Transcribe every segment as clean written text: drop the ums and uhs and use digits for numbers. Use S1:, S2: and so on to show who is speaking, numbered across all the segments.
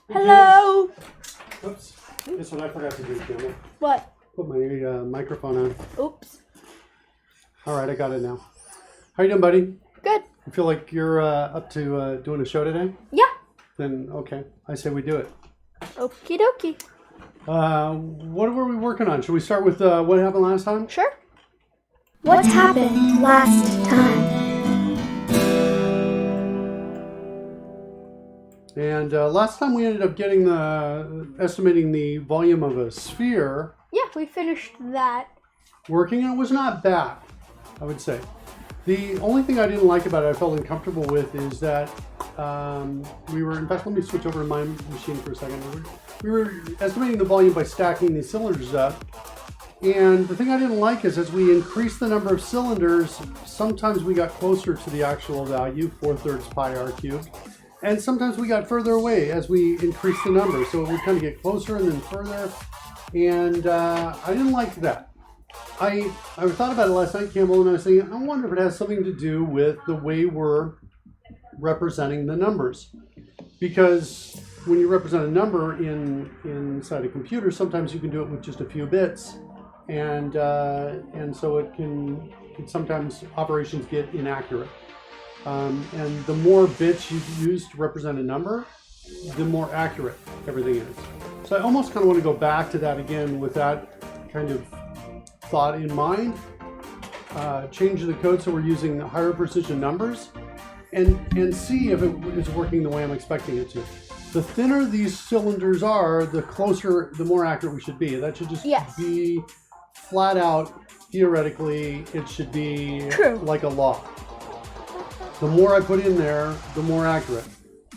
S1: Hello.
S2: Oops. Guess what I forgot to do, Campbell?
S1: What?
S2: Put my microphone on.
S1: Oops.
S2: All right, I got it now. How you doing, buddy?
S1: Good.
S2: You feel like you're up to doing a show today?
S1: Yeah.
S2: Then, okay. I say we do it.
S1: Okie dokie.
S2: What were we working on? Should we start with what happened last time?
S1: Sure.
S3: What happened last time?
S2: And last time we ended up getting estimating the volume of a sphere.
S1: Yeah, we finished that.
S2: Working, and it was not bad, I would say. The only thing I didn't like about it, I felt uncomfortable with, is that we were, in fact, let me switch over to my machine for a second. We were estimating the volume by stacking these cylinders up. And the thing I didn't like is as we increased the number of cylinders, sometimes we got closer to the actual value, 4/3 pi r cubed. And sometimes we got further away as we increased the number. So it would kind of get closer and then further. And I didn't like that. I thought about it last night, Campbell, and I was thinking, I wonder if it has something to do with the way we're representing the numbers. Because when you represent a number inside a computer, sometimes you can do it with just a few bits. And so it can sometimes operations get inaccurate. And the more bits you use to represent a number, the more accurate everything is. So I almost kind of want to go back to that again with that kind of thought in mind. Change the code so we're using higher precision numbers and see if it is working the way I'm expecting it to. The thinner these cylinders are, the closer, the more accurate we should be. That should just be flat out, theoretically, it should be like a law. The more I put in there, the more accurate.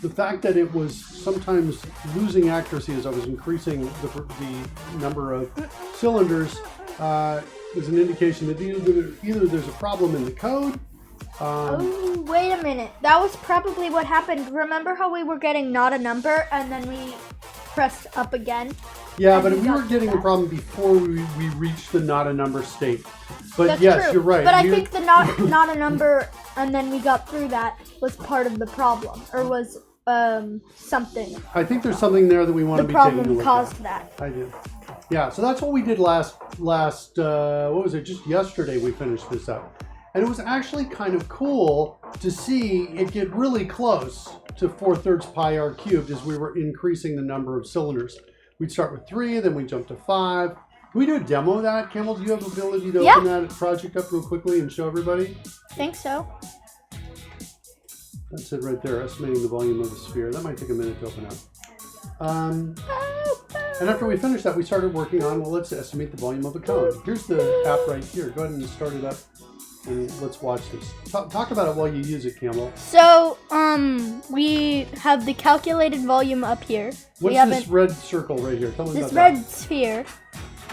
S2: The fact that it was sometimes losing accuracy as I was increasing the number of cylinders is an indication that either there's a problem in the code.
S1: Oh, wait a minute. That was probably what happened. Remember how we were getting not a number and then we pressed up again?
S2: Yeah, but we were getting a problem before we reached the not a number state. But
S1: That's
S2: yes,
S1: true.
S2: You're right.
S1: But I think the not a number and then we got through that was part of the problem, or was something.
S2: I think there's something there that we want to be taking a look at.
S1: The problem caused that.
S2: I do. Yeah, so that's what we did last what was it? Just yesterday we finished this up. And it was actually kind of cool to see it get really close to 4/3 pi r cubed as we were increasing the number of cylinders. We'd start with 3, then we'd jump to 5. Can we do a demo of that? Campbell, do you have the ability to open that project up real quickly and show everybody?
S1: I think so.
S2: That's it right there, estimating the volume of a sphere. That might take a minute to open up. And after we finished that, we started working on, well, let's estimate the volume of a cone. Here's the app right here. Go ahead and start it up and let's watch this. Talk about it while you use it, Campbell.
S1: So, we have the calculated volume up here.
S2: What's this red circle right here? Tell me about that.
S1: This red sphere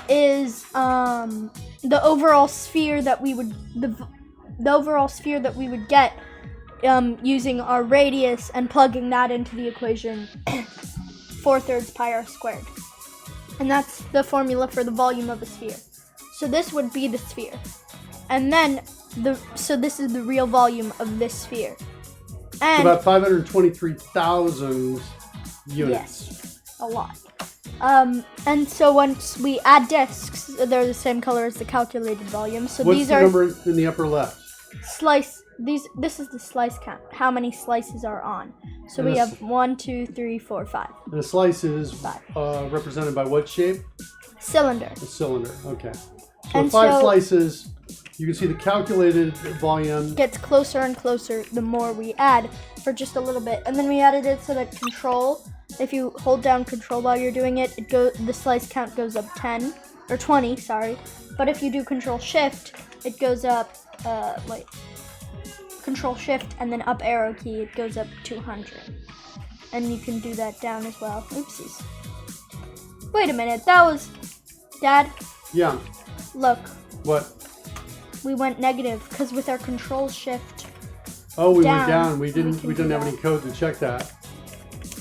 S1: is the overall sphere that we would the overall sphere that we would get using our radius and plugging that into the equation 4/3 pi r squared. And that's the formula for the volume of a sphere. So this would be the sphere. And then so this is the real volume of this sphere. And
S2: it's about 523,000 units.
S1: Yes, a lot. And so once we add disks, they're the same color as the calculated volume. So
S2: what's
S1: these
S2: the
S1: are
S2: number in the upper left?
S1: slice. This is the slice count. How many slices are on? So we have 1, 2, 3, 4, 5.
S2: And the slice is represented by what shape?
S1: Cylinder.
S2: A cylinder. Okay. So
S1: And
S2: with 5
S1: so-
S2: slices, you can see the calculated volume
S1: Gets closer and closer the more we add for just a little bit. And then we added it so that control, if you hold down control while you're doing it, the slice count goes up 10 or 20, sorry. But if you do control shift, it goes up control shift and then up arrow key, it goes up 200. And you can do that down as well. Oopsies. Wait a minute, that was Dad,
S2: Yeah.
S1: look.
S2: What?
S1: We went negative because with our control shift.
S2: Oh, we
S1: down,
S2: went down. We
S1: can
S2: didn't
S1: do
S2: have
S1: that.
S2: any code to check that.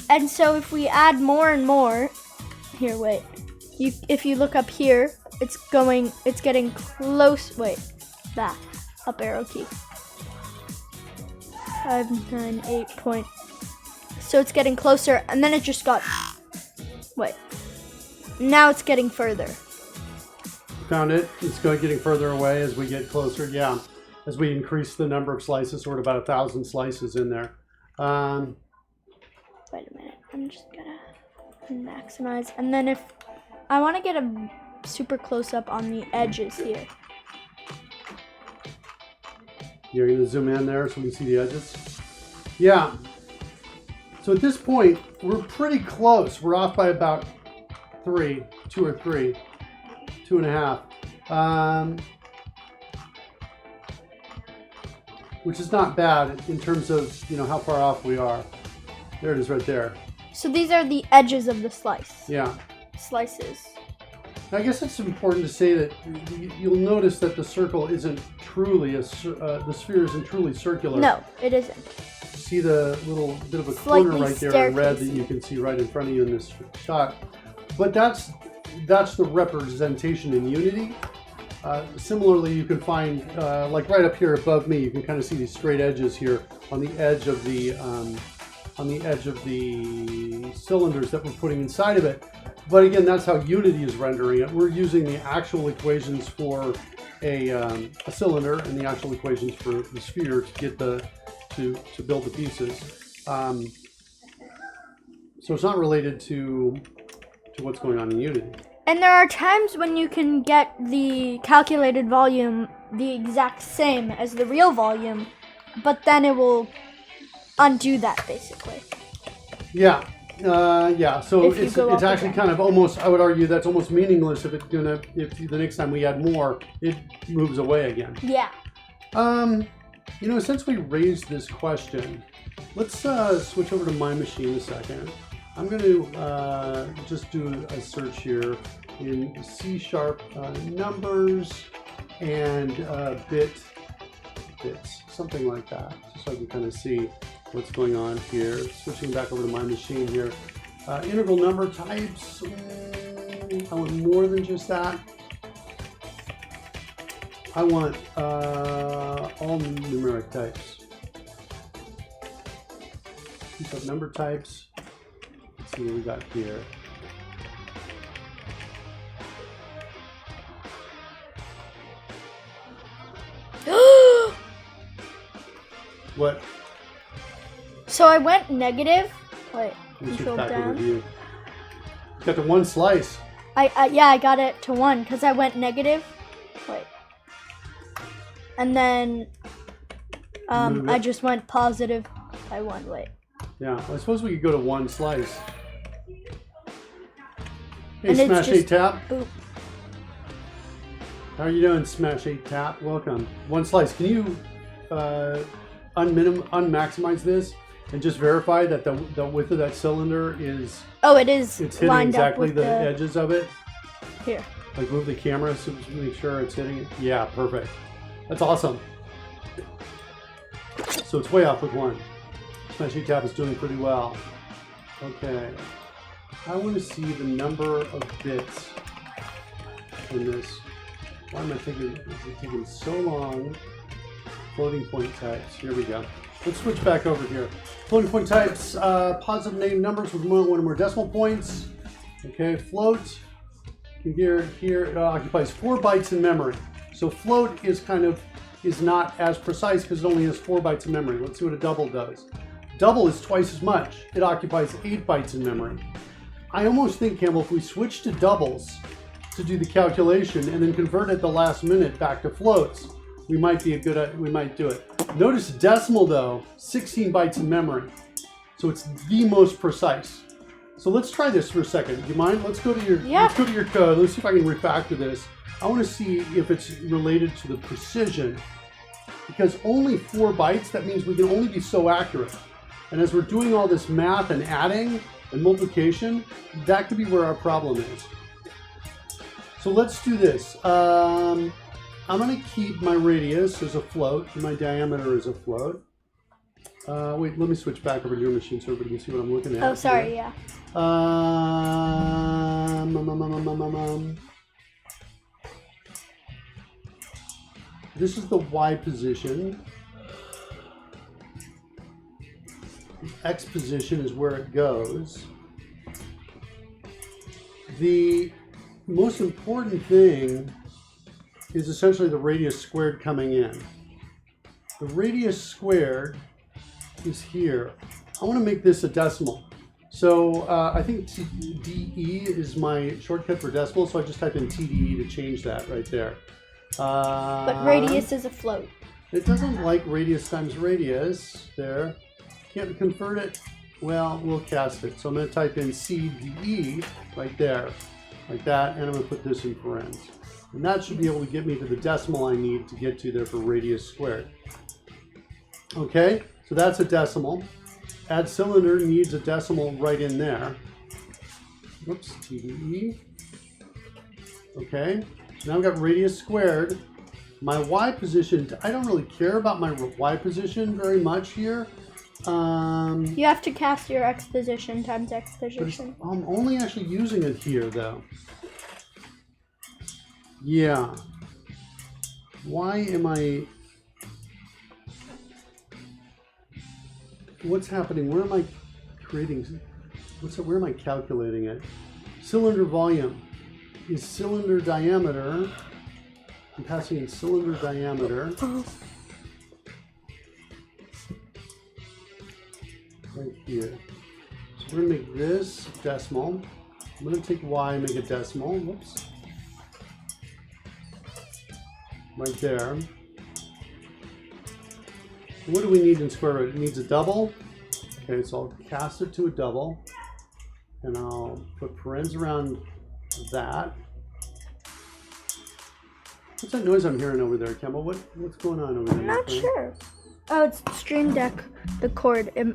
S1: And so if we add more and more, here, wait. If you look up here, it's getting close. Wait, that up arrow key. 598.6 So it's getting closer, and then it just got, wait. Now it's getting further.
S2: Found it. It's getting further away as we get closer. Yeah, as we increase the number of slices, we're at about 1,000 slices in there.
S1: Wait a minute. I'm just gonna maximize, and then if I want to get a super close up on the edges here.
S2: You're gonna zoom in there so we can see the edges. Yeah. So at this point, we're pretty close. We're off by about 2 or 3. 2.5, which is not bad in terms of how far off we are. There it is right there.
S1: So these are the edges of the slice.
S2: Yeah.
S1: Slices.
S2: I guess it's important to say that you'll notice that the circle isn't truly the sphere isn't truly circular.
S1: No, it isn't.
S2: See the little bit of a
S1: Slightly
S2: corner right there in red that you can see right in front of you in this shot. But that's the representation in Unity. Similarly, you can find, like right up here above me, you can kind of see these straight edges here on the edge of the cylinders that we're putting inside of it. But again, that's how Unity is rendering it. We're using the actual equations for a cylinder and the actual equations for the sphere to get to build the pieces. So it's not related to what's going on in Unity.
S1: And there are times when you can get the calculated volume the exact same as the real volume, but then it will undo that basically.
S2: Yeah, yeah. So it's actually kind of almost, I would argue that's almost meaningless if the next time we add more, it moves away again.
S1: Yeah.
S2: Since we raised this question, let's switch over to my machine a second. I'm going to just do a search here in C# numbers and bits, something like that, just so I can kind of see what's going on here. Switching back over to my machine here. Integral number types, I want more than just that. I want all numeric types. Piece of number types. Let's see what we got here. What?
S1: So I went negative. Wait,
S2: Let me
S1: control
S2: switch back over
S1: down.
S2: to you. Got the one slice.
S1: Yeah, I got it to 1 because I went negative. Wait. And then I just went positive by 1. Wait.
S2: Yeah, well, I suppose we could go to one slice. Hey,
S1: And it's
S2: Smash 8
S1: just-
S2: Tap.
S1: Boop.
S2: How are you doing, Smash 8 Tap? Welcome. One slice. Can you unmaximize this and just verify that the width of that cylinder is...
S1: Oh, it is
S2: It's hitting
S1: lined
S2: exactly
S1: up with
S2: the edges of it?
S1: Here.
S2: Like move the camera so to make sure it's hitting it. Yeah, perfect. That's awesome. So it's way off with 1. Smash 8 Tap is doing pretty well. Okay. I want to see the number of bits in this. Why am I thinking, is it taking so long? Floating point types. Here we go. Let's switch back over here. Floating point types, positive negative numbers with one or more decimal points. Okay, float. Here it occupies 4 bytes in memory. So float is not as precise because it only has 4 bytes in memory. Let's see what a double does. Double is twice as much. It occupies 8 bytes in memory. I almost think, Campbell, if we switch to doubles to do the calculation and then convert at the last minute back to floats, we might do it. Notice decimal though, 16 bytes in memory. So it's the most precise. So let's try this for a second. Do you mind? Let's go to your code. Let's see if I can refactor this. I want to see if it's related to the precision. Because only 4 bytes, that means we can only be so accurate. And as we're doing all this math and adding and multiplication, that could be where our problem is. So let's do this. I'm going to keep my radius as a float and my diameter as a float. Wait, let me switch back over to your machine so everybody can see what I'm looking at.
S1: Oh, sorry, yeah.
S2: This is the Y position. X position is where it goes. The most important thing is essentially the radius squared coming in. The radius squared is here. I want to make this a decimal. So I think TDE is my shortcut for decimal, so I just type in TDE to change that right there.
S1: But radius is a float.
S2: It doesn't like radius times radius. There. Can't convert it. Well, we'll cast it. So I'm going to type in CDE right there. Like that. And I'm going to put this in parens. And that should be able to get me to the decimal I need to get to there for radius squared. Okay, so that's a decimal. Add cylinder needs a decimal right in there. Oops, TDE. Okay, so now I've got radius squared. My Y position, I don't really care about my Y position very much here.
S1: You have to cast your X position times X position.
S2: I'm only actually using it here though. Yeah. Why am I... What's happening? Where am I creating? Where am I calculating it? Cylinder volume is cylinder diameter. I'm passing in cylinder diameter. Right here. So we're going to make this decimal. I'm going to take Y and make a decimal. Whoops. Right there. What do we need in square root? It needs a double. Okay, so I'll cast it to a double. And I'll put parens around that. What's that noise I'm hearing over there, Campbell? What's going on over there?
S1: I'm not sure. Oh, it's Stream Deck, the cord.
S2: Okay.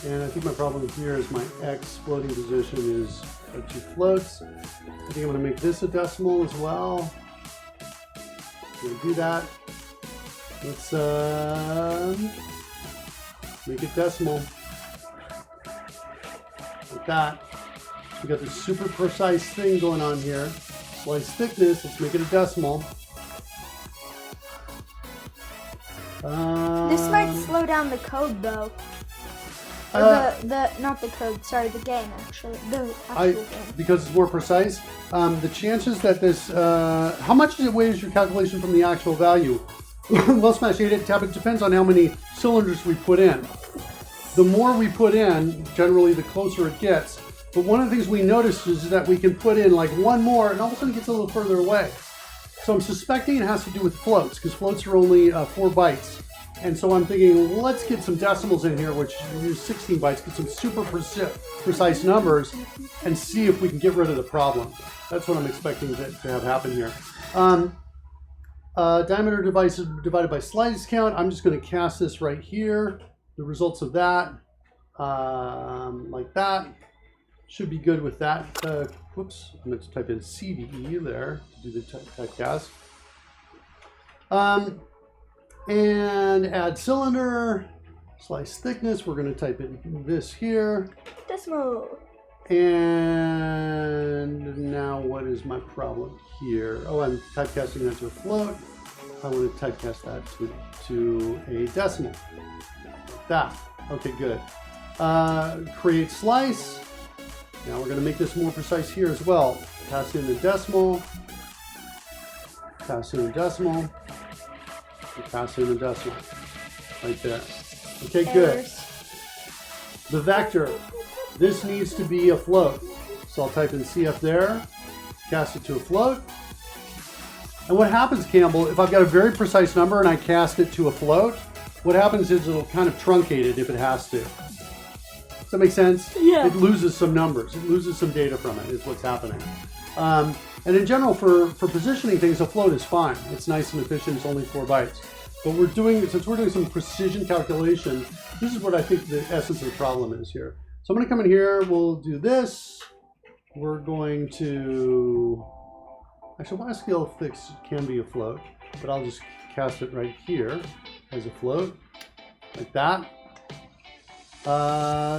S2: And I think my problem here is my X floating position is two floats. I think I'm going to make this a decimal as well. I'm going to do that. Let's make it decimal. Like that. We got this super precise thing going on here. Slice thickness, let's make it a decimal.
S1: This might slow down the code though. Or not the code, sorry, the game actually. The actual game.
S2: Because it's more precise. The chances that this, how much does it weigh as your calculation from the actual value? Well, Smash 8 tab, it depends on how many cylinders we put in. The more we put in, generally the closer it gets. But one of the things we noticed is that we can put in like one more and all of a sudden it gets a little further away. So I'm suspecting it has to do with floats because floats are only 4 bytes. And so I'm thinking, well, let's get some decimals in here, which use 16 bytes, get some super precise numbers, and see if we can get rid of the problem. That's what I'm expecting to have happen here. Diameter divided by slice count. I'm just going to cast this right here. The results of that, like that. Should be good with that. Whoops, I'm going to type in CDE there to do the typecast. And add cylinder, slice thickness. We're going to type in this here.
S1: Decimal.
S2: And now what is my problem here? Oh, I'm typecasting that to a float. I want to typecast that to a decimal. Like that. Okay, good. Create slice. Now we're going to make this more precise here as well. Pass in the decimal. Pass in a decimal. Pass in a decimal. Right there. Okay, good. The vector. This needs to be a float. So I'll type in CF there. Cast it to a float. And what happens, Campbell, if I've got a very precise number and I cast it to a float, what happens is it'll kind of truncate it if it has to. Does that make sense?
S1: Yeah.
S2: It loses some numbers. It loses some data from it is what's happening. And in general, for positioning things, a float is fine. It's nice and efficient. It's only 4 bytes. But since we're doing some precision calculation, this is what I think the essence of the problem is here. So I'm going to come in here. We'll do this. We're going to... Actually, Y scale fix can be a float, but I'll just cast it right here as a float, like that.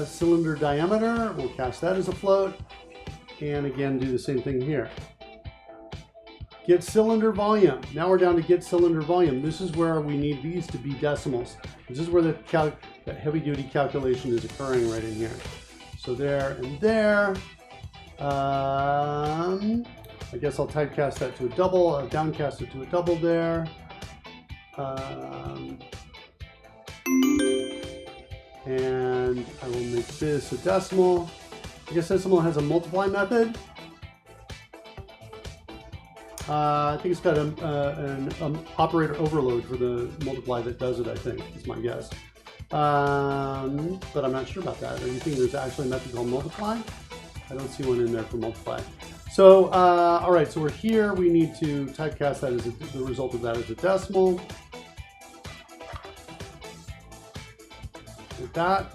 S2: Cylinder diameter, we'll cast that as a float. And again, do the same thing here. Get cylinder volume. Now we're down to get cylinder volume. This is where we need these to be decimals. This is where the heavy duty calculation is occurring right in here. So there and there. I guess I'll typecast that to a double. I'll downcast it to a double there. And I will make this a decimal. I guess decimal has a multiply method. I think it's got an operator overload for the multiply that does it, I think, is my guess. But I'm not sure about that. Are you thinking there's actually a method called multiply? I don't see one in there for multiply. So, all right, so we're here. We need to typecast that as the result of that as a decimal. Like that.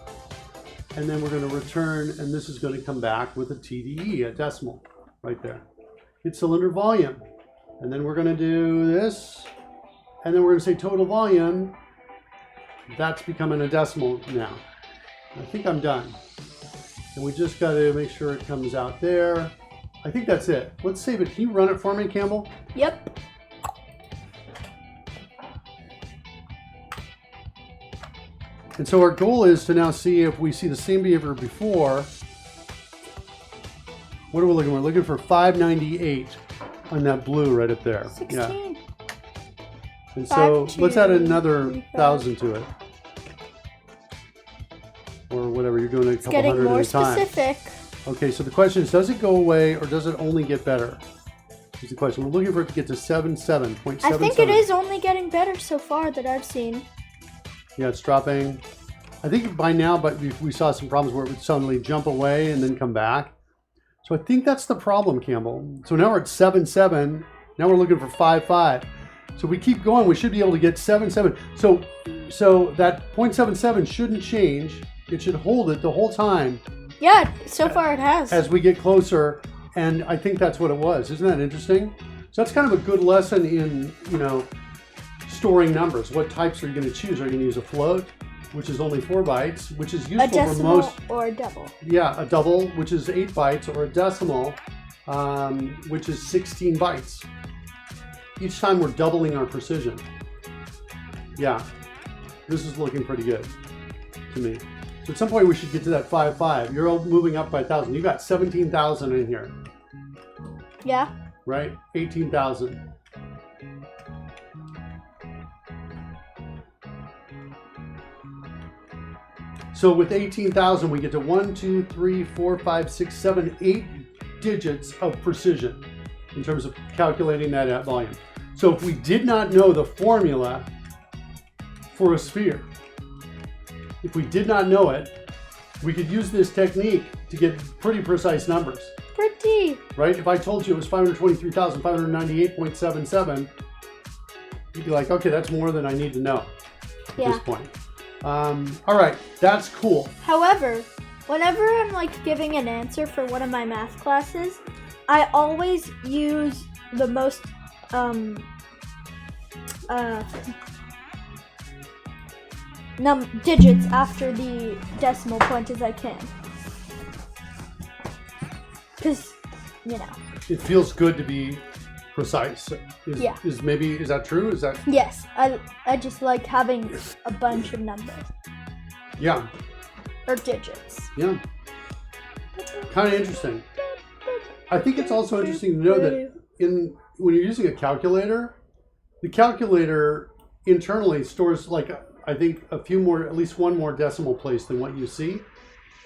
S2: And then we're going to return, and this is going to come back with a TDE, a decimal, right there. Get cylinder volume. And then we're going to do this, and then we're going to say total volume. That's becoming a decimal now. I think I'm done. And we just got to make sure it comes out there. I think that's it. Let's save it. Can you run it for me, Campbell?
S1: Yep.
S2: And so our goal is to now see if we see the same behavior before. What are we looking for? We're looking for 598 on that blue right up there.
S1: 16.
S2: Yeah. And so let's add another 1,000 to it. Or whatever, you're doing a couple hundred at a time.
S1: Getting more specific.
S2: Okay, so the question is, does it go away or does it only get better? Is the question. We're looking for it to get to 0.77.
S1: I think it is only getting better so far that I've seen.
S2: Yeah, it's dropping. I think by now, but we saw some problems where it would suddenly jump away and then come back. So I think that's the problem, Campbell. So now we're at 7.7. Now we're looking for 5.5. So we keep going. We should be able to get 7.7. So that 0.77 shouldn't change. It should hold it the whole time.
S1: Yeah, so far it has.
S2: As we get closer, and I think that's what it was. Isn't that interesting? So that's kind of a good lesson in, storing numbers. What types are you going to choose? Are you going to use a float, which is only 4 bytes, which is useful for most.
S1: A decimal or a double.
S2: Yeah, a double, which is 8 bytes, or a decimal, which is 16 bytes. Each time we're doubling our precision. Yeah, this is looking pretty good to me. So at some point we should get to that 5.5. You're all moving up by 1,000. You got 17,000 in here.
S1: Yeah.
S2: Right? 18,000. So with 18,000, we get to 1, 2, 3, 4, 5, 6, 7, 8 digits of precision in terms of calculating that volume. So if we did not know the formula for a sphere, if we did not know it, we could use this technique to get pretty precise numbers.
S1: Pretty.
S2: Right? If I told you it was 523,598.77, you'd be like, okay, that's more than I need to know at this point. All right, that's cool.
S1: However, whenever I'm giving an answer for one of my math classes, I always use the most digits after the decimal point as I can. Because,
S2: It feels good to be precise. Is that true? Is that?
S1: Yes, I just like having a bunch of numbers.
S2: Yeah.
S1: Or digits.
S2: Yeah. Kind of interesting. I think it's also interesting to know that when you're using a calculator, the calculator internally stores I think at least one more decimal place than what you see,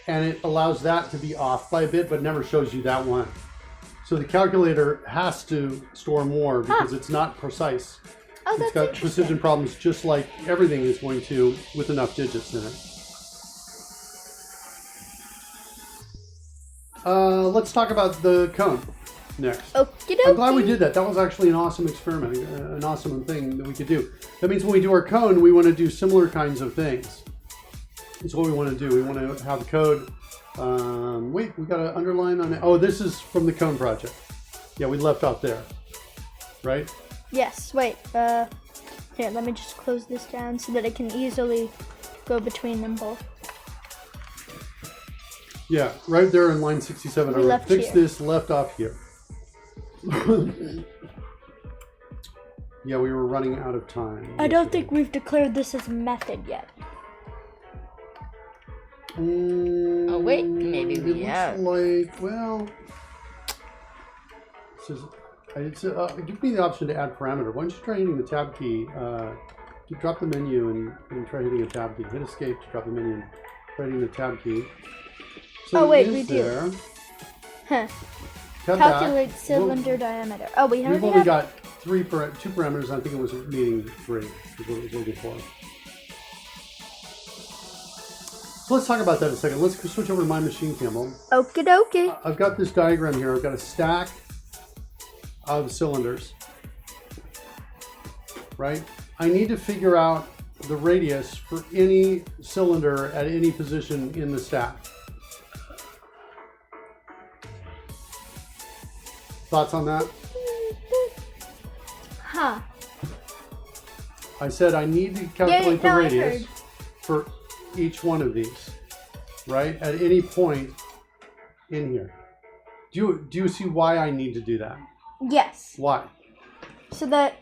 S2: and it allows that to be off by a bit, but never shows you that one. So the calculator has to store more because it's not precise.
S1: Oh,
S2: it's got precision problems just like everything is going to with enough digits in it. Let's talk about the cone next.
S1: Okey-dokey.
S2: I'm glad we did that. That was actually an awesome experiment, an awesome thing that we could do. That means when we do our cone, we want to do similar kinds of things. That's what we want to do. We want to have code. Wait, we got to underline on it. Oh, this is from the cone project. Yeah, we left off there. Right?
S1: Yes, wait. Here, let me just close this down so that I can easily go between them both.
S2: Yeah, right there in line 67. I wrote, fix this, left off here. Yeah, we were running out of time.
S1: I don't think we've declared this as a method yet.
S4: Oh wait, maybe we have.
S2: Like, well, give me the option to add parameter. Why don't you try hitting the tab key? Drop the menu and try hitting a tab key. Hit escape to drop the menu and try hitting the tab key. So
S1: oh wait,
S2: it
S1: we
S2: is
S1: do.
S2: There.
S1: Huh.
S2: Tab
S1: Calculate
S2: back.
S1: cylinder diameter. Oh, we
S2: We've
S1: already
S2: only
S1: have.
S2: got two parameters. I think it was needing 3 is what it was looking for. So let's talk about that in a second. Let's switch over to my machine, Campbell.
S1: Okie dokie.
S2: I've got this diagram here. I've got a stack of cylinders, right? I need to figure out the radius for any cylinder at any position in the stack. Thoughts on that?
S1: Huh.
S2: I said I need to calculate the
S1: I
S2: radius
S1: heard.
S2: for each one of these, right? At any point in here. Do you see why I need to do that?
S1: Yes.
S2: Why?
S1: So that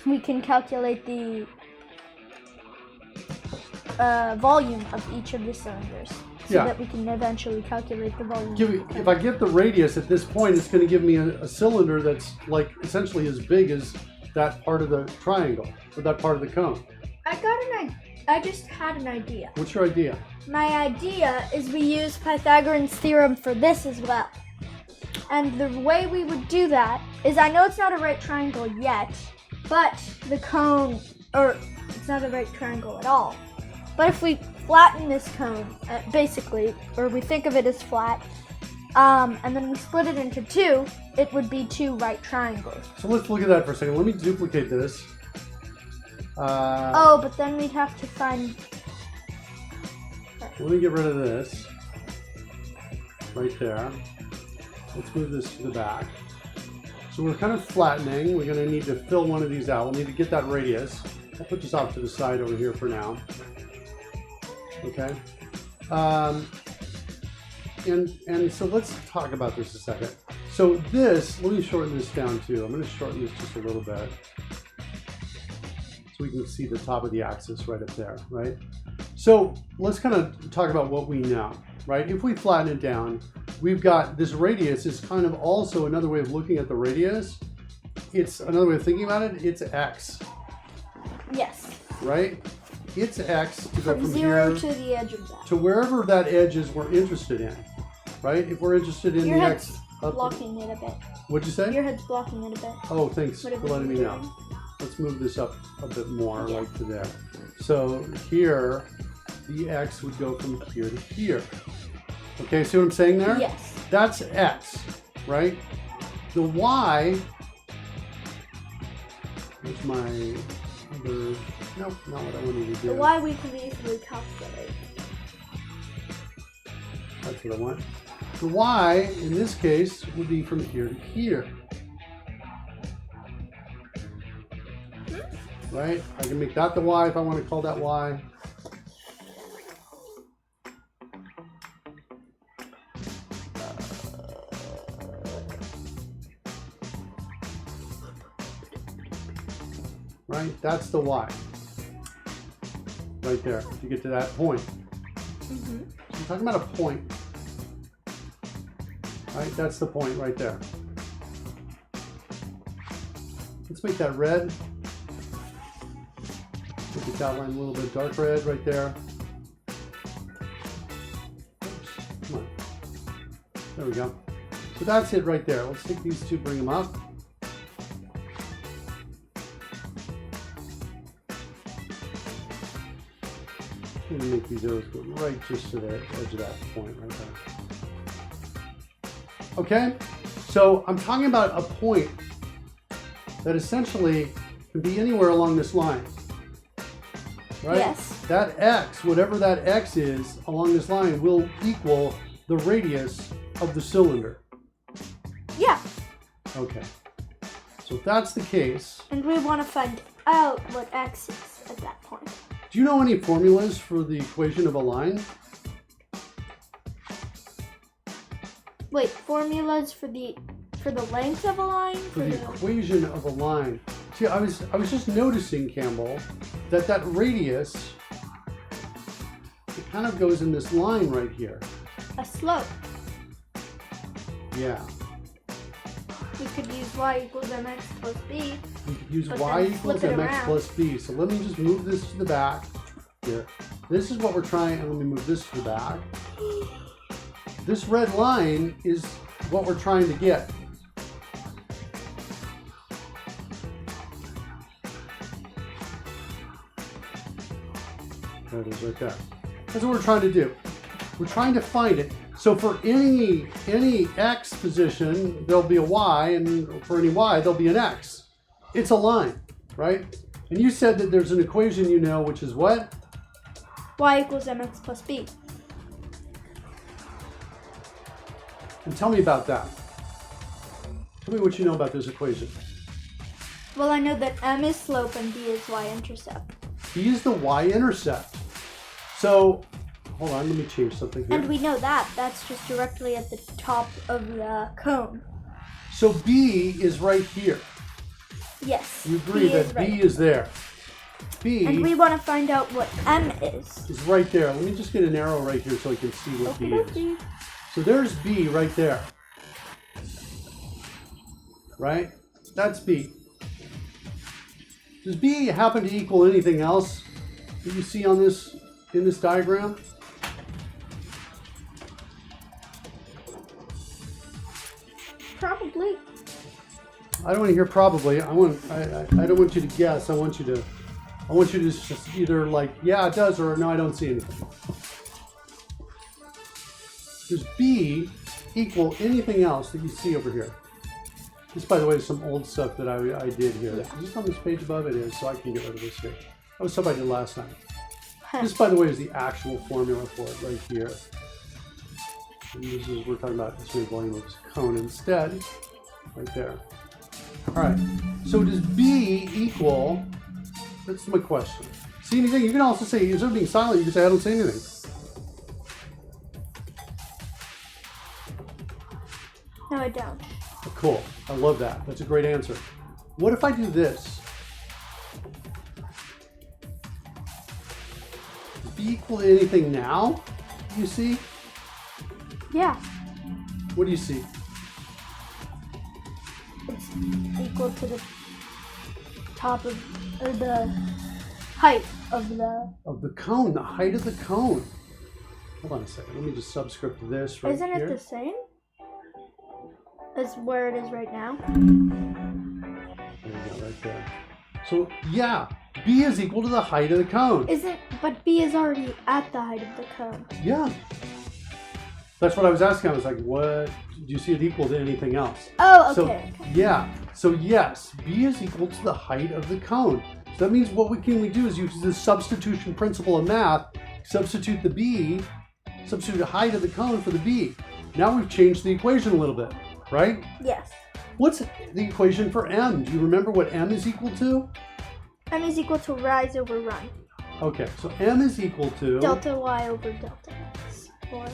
S1: we can calculate the volume of each of the cylinders. So
S2: Yeah.
S1: that we can eventually calculate the volume.
S2: If I get the radius at this point, it's going to give me a cylinder that's like essentially as big as that part of the triangle, or that part of the cone.
S1: I just had an idea.
S2: What's your idea?
S1: My idea is we use Pythagorean's theorem for this as well. And the way we would do that is, I know it's not a right triangle yet, but the cone, or it's not a right triangle at all. But if we flatten this cone, basically, or we think of it as flat, and then we split it into 2, it would be 2 right triangles.
S2: So let's look at that for a second. Let me duplicate this.
S1: Oh, but then we'd have to find...
S2: Let me get rid of this. Right there. Let's move this to the back. So we're kind of flattening. We're going to need to fill one of these out. We'll need to get that radius. I'll put this off to the side over here for now. Okay. And so let's talk about this a second. So this, let me shorten this down too. I'm going to shorten this just a little bit, so we can see the top of the axis right up there, right? So let's kind of talk about what we know, right? If we flatten it down, we've got this radius is kind of also another way of looking at the radius. It's another way of thinking about it. It's x,
S1: Yes.
S2: right? It's x to go
S1: From
S2: from
S1: 0
S2: here
S1: to the edge of that.
S2: to wherever that edge is we're interested in, right? If we're interested in
S1: Your
S2: the
S1: head's
S2: x up,
S1: blocking it a bit.
S2: what'd you say?
S1: Your head's blocking it a bit.
S2: Oh, thanks for
S1: Whatever
S2: letting me
S1: you're
S2: know.
S1: doing.
S2: Let's move this up a bit more,
S1: Yeah.
S2: like to there. So here, the x would go from here to here. Okay, see what I'm saying there?
S1: Yes.
S2: That's x, right? The y, where's my other, nope, not what I wanted to do.
S1: The y we can easily calculate.
S2: That's what I want. The y, in this case, would be from here to here. Right? I can make that the y if I want to call that y. Right? That's the y. Right there, to get to that point.
S1: Mm-hmm.
S2: So I'm talking about a point. Right? That's the point right there. Let's make that red. Make this outline a little bit dark red right there. Oops. Come on. There we go. So that's it right there. Let's take these two, bring them up. I'm going to make these arrows go right just to the edge of that point right there. Okay? So I'm talking about a point that essentially can be anywhere along this line. Right?
S1: Yes.
S2: That x, whatever that x is along this line, will equal the radius of the cylinder.
S1: Yeah.
S2: Okay. So if that's the case,
S1: And we want to find out what x is at that point.
S2: do you know any formulas for the equation of a line?
S1: Wait, formulas for the length of a line?
S2: For the equation of a line. See, I was just noticing, Campbell, that radius, it kind of goes in this line right here.
S1: A slope.
S2: Yeah.
S1: We could use y equals mx plus b.
S2: We could use
S1: But
S2: y
S1: then
S2: equals
S1: flip it
S2: mx
S1: around.
S2: plus b. So let me just move this to the back here. This is what we're trying, and let me move this to the back. This red line is what we're trying to get. There it is right there. That's what we're trying to do. We're trying to find it. So for any x position, there'll be a y, and for any y, there'll be an x. It's a line, right? And you said that there's an equation you know, which is what?
S1: Y equals mx plus b.
S2: And tell me about that. Tell me what you know about this equation.
S1: Well, I know that m is slope and b is y-intercept.
S2: B is the y-intercept. So, hold on, let me change something here.
S1: And we know that. That's just directly at the top of the cone.
S2: So B is right here.
S1: Yes.
S2: You agree that
S1: right.
S2: B is there. B
S1: And we want to find out what m is.
S2: is right there. Let me just get an arrow right here so I can see what B is.
S1: Okey-dokey.
S2: So there's B right there. Right? That's B. Does B happen to equal anything else that you see on this in this diagram?
S1: Probably.
S2: I don't want to hear probably. I don't want you to guess. I want you to just either like, yeah, it does, or no, I don't see anything. Does B equal anything else that you see over here? This, by the way, is some old stuff that I did here. Is this on this page above? It is, so I can get rid of this here. That was stuff I did last time. This, by the way, is the actual formula for it right here. And this is, we're talking about estimated volume of cone instead, right there. All right, so does B equal, that's my question. See anything? You can also say, instead of being silent, you can say, I don't see anything.
S1: No, I don't.
S2: Cool, I love that. That's a great answer. What if I do this? Does B equal to anything now? You see?
S1: Yeah.
S2: What do you see?
S1: It's equal to the top of, or the height of the
S2: cone, the height of the cone. Hold on a second. Let me just subscript this right
S1: Isn't
S2: here.
S1: it the same as where it is right now?
S2: There you go, right there. So yeah, B is equal to the height of the cone.
S1: But B is already at the height of the cone.
S2: Yeah. That's what I was asking. I was like, what? Do you see it equal to anything else?
S1: Oh,
S2: So,
S1: okay.
S2: yeah. So yes, B is equal to the height of the cone. So that means what we can do is use the substitution principle of math, substitute the B, substitute the height of the cone for the B. Now we've changed the equation a little bit, right?
S1: Yes.
S2: What's the equation for M? Do you remember what M is equal to?
S1: M is equal to rise over run.
S2: Okay, so M is equal to...
S1: Delta y over delta x. Or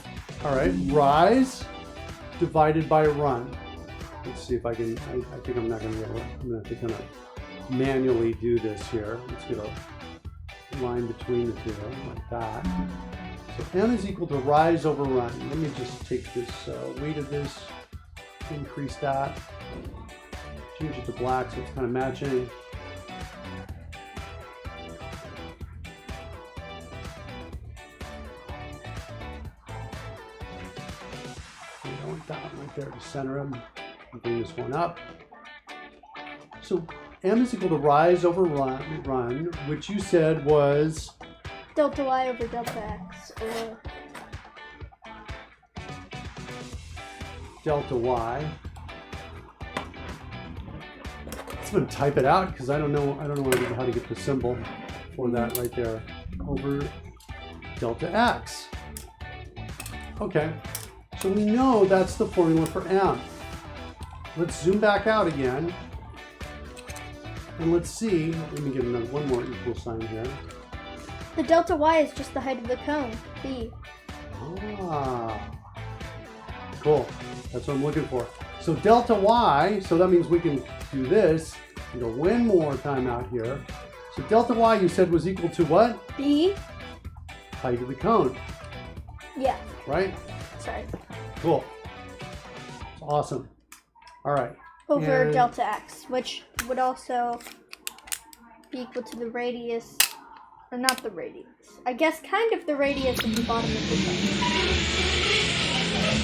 S2: All right, rise divided by run. Let's see if I can, I think I'm not going to be able to, I'm going to have to kind of manually do this here. Let's get a line between the two, like that. So M is equal to rise over run. Let me just take this weight of this, increase that, change it to black so it's kind of matching. I want that one right there to center him. Bring this one up. So M is equal to rise over run, which you said was
S1: delta y over delta x. Or
S2: delta y. I'm going to type it out because I don't know how to get the symbol for that right there. Over delta x. Okay. So we know that's the formula for M. Let's zoom back out again. And let's see, let me get one more equal sign here.
S1: the delta y is just the height of the cone, b.
S2: Ah, cool. That's what I'm looking for. So delta y, so that means we can do this. Go one more time out here. So delta y you said was equal to what?
S1: B.
S2: Height of the cone,
S1: Yeah.
S2: right?
S1: Sorry.
S2: Cool. It's awesome. All right.
S1: Over
S2: And-
S1: delta x, which would also be equal to the radius, or not the radius. I guess kind of the radius of the bottom of the cone.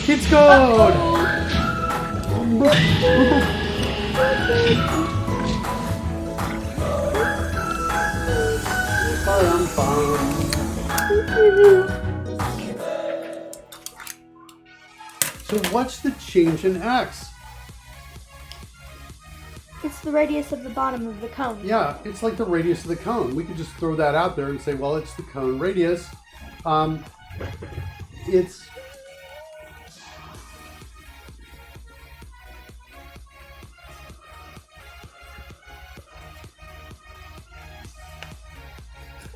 S2: KidzCode! So what's the change in x?
S1: It's the radius of the bottom of the cone.
S2: Yeah, it's like the radius of the cone. We could just throw that out there and say, well, it's the cone radius. It's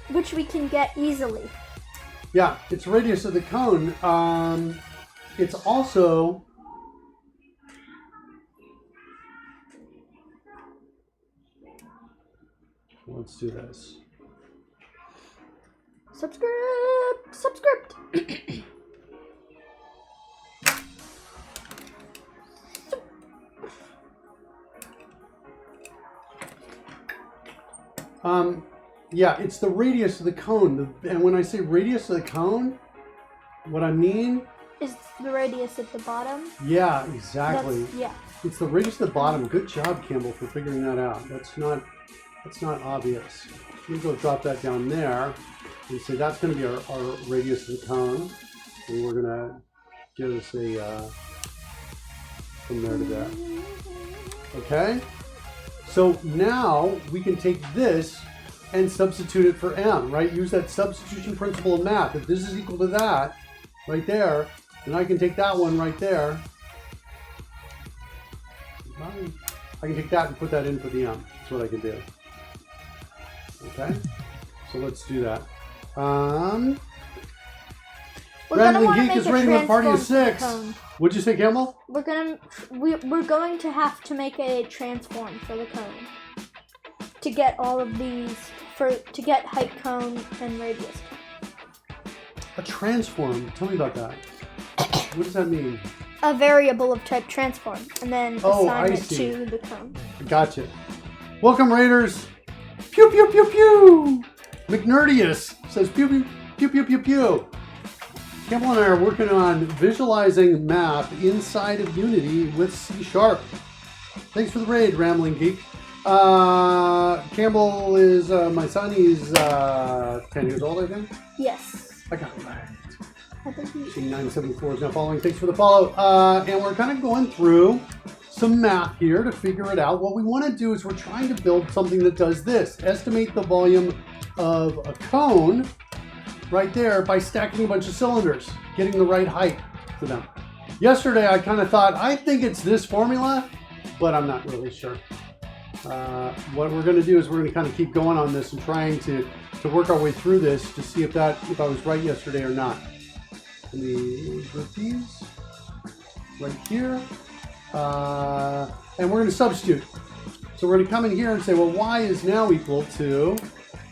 S1: which we can get easily.
S2: yeah, it's radius of the cone. It's also let's do this.
S1: Subscript.
S2: Yeah, it's the radius of the cone. And when I say radius of the cone, what I mean,
S1: Is the radius at the bottom?
S2: yeah, exactly.
S1: Yeah.
S2: It's the radius of the bottom. Good job, Campbell, for figuring that out. That's not obvious. We go drop that down there and say that's going to be our radius of the cone. And we're going to give us a from there to there. Okay? So now we can take this and substitute it for m, right? Use that substitution principle of math. If this is equal to that right there, then I can take that one right there. I can take that and put that in for the m. That's what I can do. Okay? So let's do that. Rambling Geek is rating a party of 6. What'd you say, Campbell?
S1: We're going to have to make a transform for the cone to get all of these to get height cone and radius.
S2: A transform. Tell me about that. What does that mean?
S1: A variable of type transform, and then assign it to the cone.
S2: Gotcha. Welcome, Raiders. Pew pew pew pew. McNerdius says pew pew pew pew pew pew. Campbell and I are working on visualizing math inside of Unity with C#. Thanks for the raid, Rambling Geek. Campbell is my son. He's 10 years old, I think.
S1: Yes.
S2: I got it right.
S1: I think he-
S2: 974 is now following. Thanks for the follow. And we're kind of going through some math here to figure it out. What we want to do is we're trying to build something that does this. Estimate the volume of a cone right there by stacking a bunch of cylinders, getting the right height to them. Yesterday, I kind of thought, I think it's this formula, but I'm not really sure. What we're going to do is we're going to kind of keep going on this and trying to work our way through this to see if I was right yesterday or not. Let me put these right here. And we're going to substitute. So we're going to come in here and say, well, y is now equal to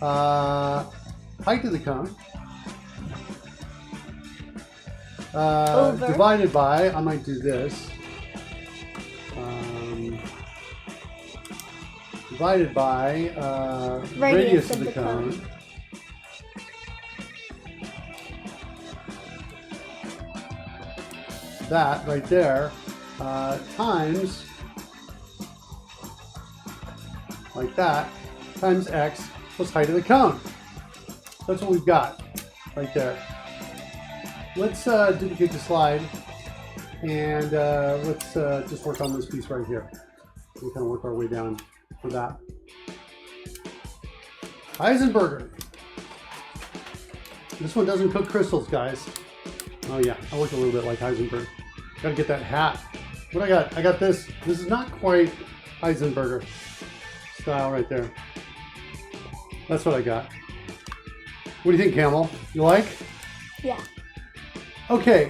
S2: height of the cone divided by, I might do this, divided by radius of the cone. That right there times, like that, times x plus height of the cone. That's what we've got right there. Let's duplicate the slide and let's just work on this piece right here. We'll kind of work our way down for that. Heisenberger. This one doesn't cook crystals, guys. Oh yeah, I look a little bit like Heisenberg. Gotta get that hat. What I got? I got this. This is not quite Heisenberger style right there. That's what I got. What do you think, Camel? You like?
S1: Yeah.
S2: Okay.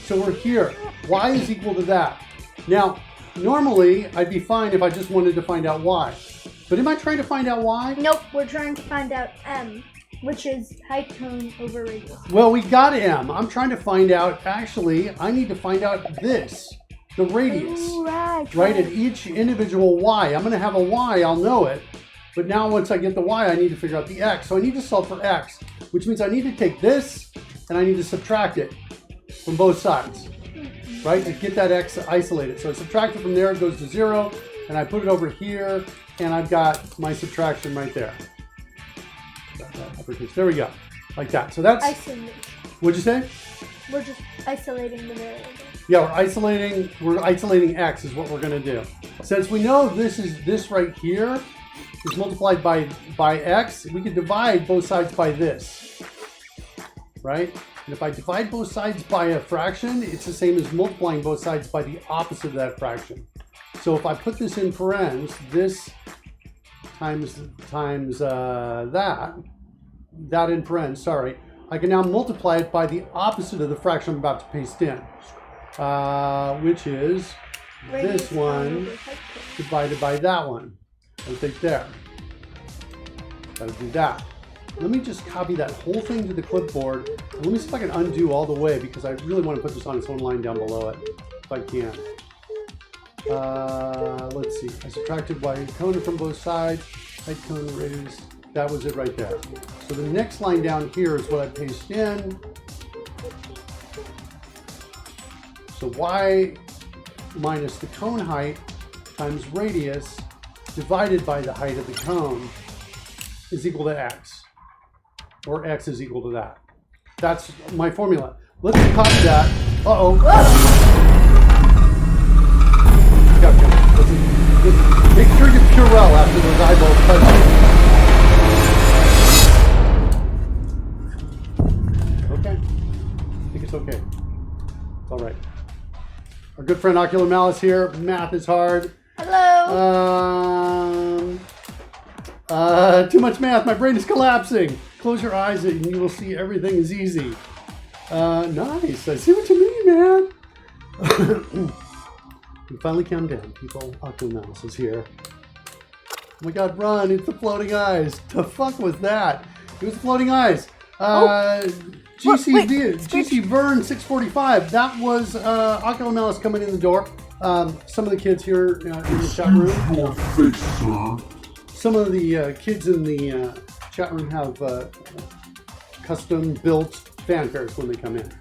S2: So we're here. Y is equal to that. Now, normally I'd be fine if I just wanted to find out y. But am I trying to find out y?
S1: Nope, we're trying to find out m, which is height cone over radius.
S2: Well, we got m. I'm trying to find out, actually, I need to find out this, the radius.
S1: Ooh,
S2: right, at each individual y. I'm going to have a y, I'll know it. But now once I get the y, I need to figure out the x. So I need to solve for x, which means I need to take this and I need to subtract it from both sides, right, to get that x isolated. So I subtract it from there, it goes to 0, and I put it over here, and I've got my subtraction right there. There we go, like that. So that's,
S1: isolation.
S2: What'd you say?
S1: We're just isolating the variable.
S2: Yeah, we're isolating x is what we're going to do. Since we know this right here is multiplied by x, we can divide both sides by this, right? And if I divide both sides by a fraction, it's the same as multiplying both sides by the opposite of that fraction. So if I put this in parens, this times that in parens, sorry, I can now multiply it by the opposite of the fraction I'm about to paste in, which is this one divided by that one. I'll take there. Gotta do that. Let me just copy that whole thing to the clipboard. And let me see if I can undo all the way, because I really want to put this on its own line down below it, if I can. Let's see. I subtracted y cone from both sides. Height cone radius. That was it right there. So the next line down here is what I paste in. So y minus the cone height times radius divided by the height of the cone is equal to x. Or x is equal to that. That's my formula. Let's copy that. Uh-oh. Make sure you Purell after those eyeballs touch. Okay. I think it's okay. It's all right. Our good friend Ocular Malice here. Math is hard.
S1: Hello.
S2: Too much math. My brain is collapsing. Close your eyes and you will see everything is easy. Nice. I see what you mean, man. You finally calm down, people. Ocular Malice is here. Oh my god, run. It's the floating eyes. The fuck was that? It was the floating eyes. GC Vern 645. That was Ocular Malice coming in the door. Some of the kids here in the chat room. Some of the kids in the chat room have custom built fanfares when they come in.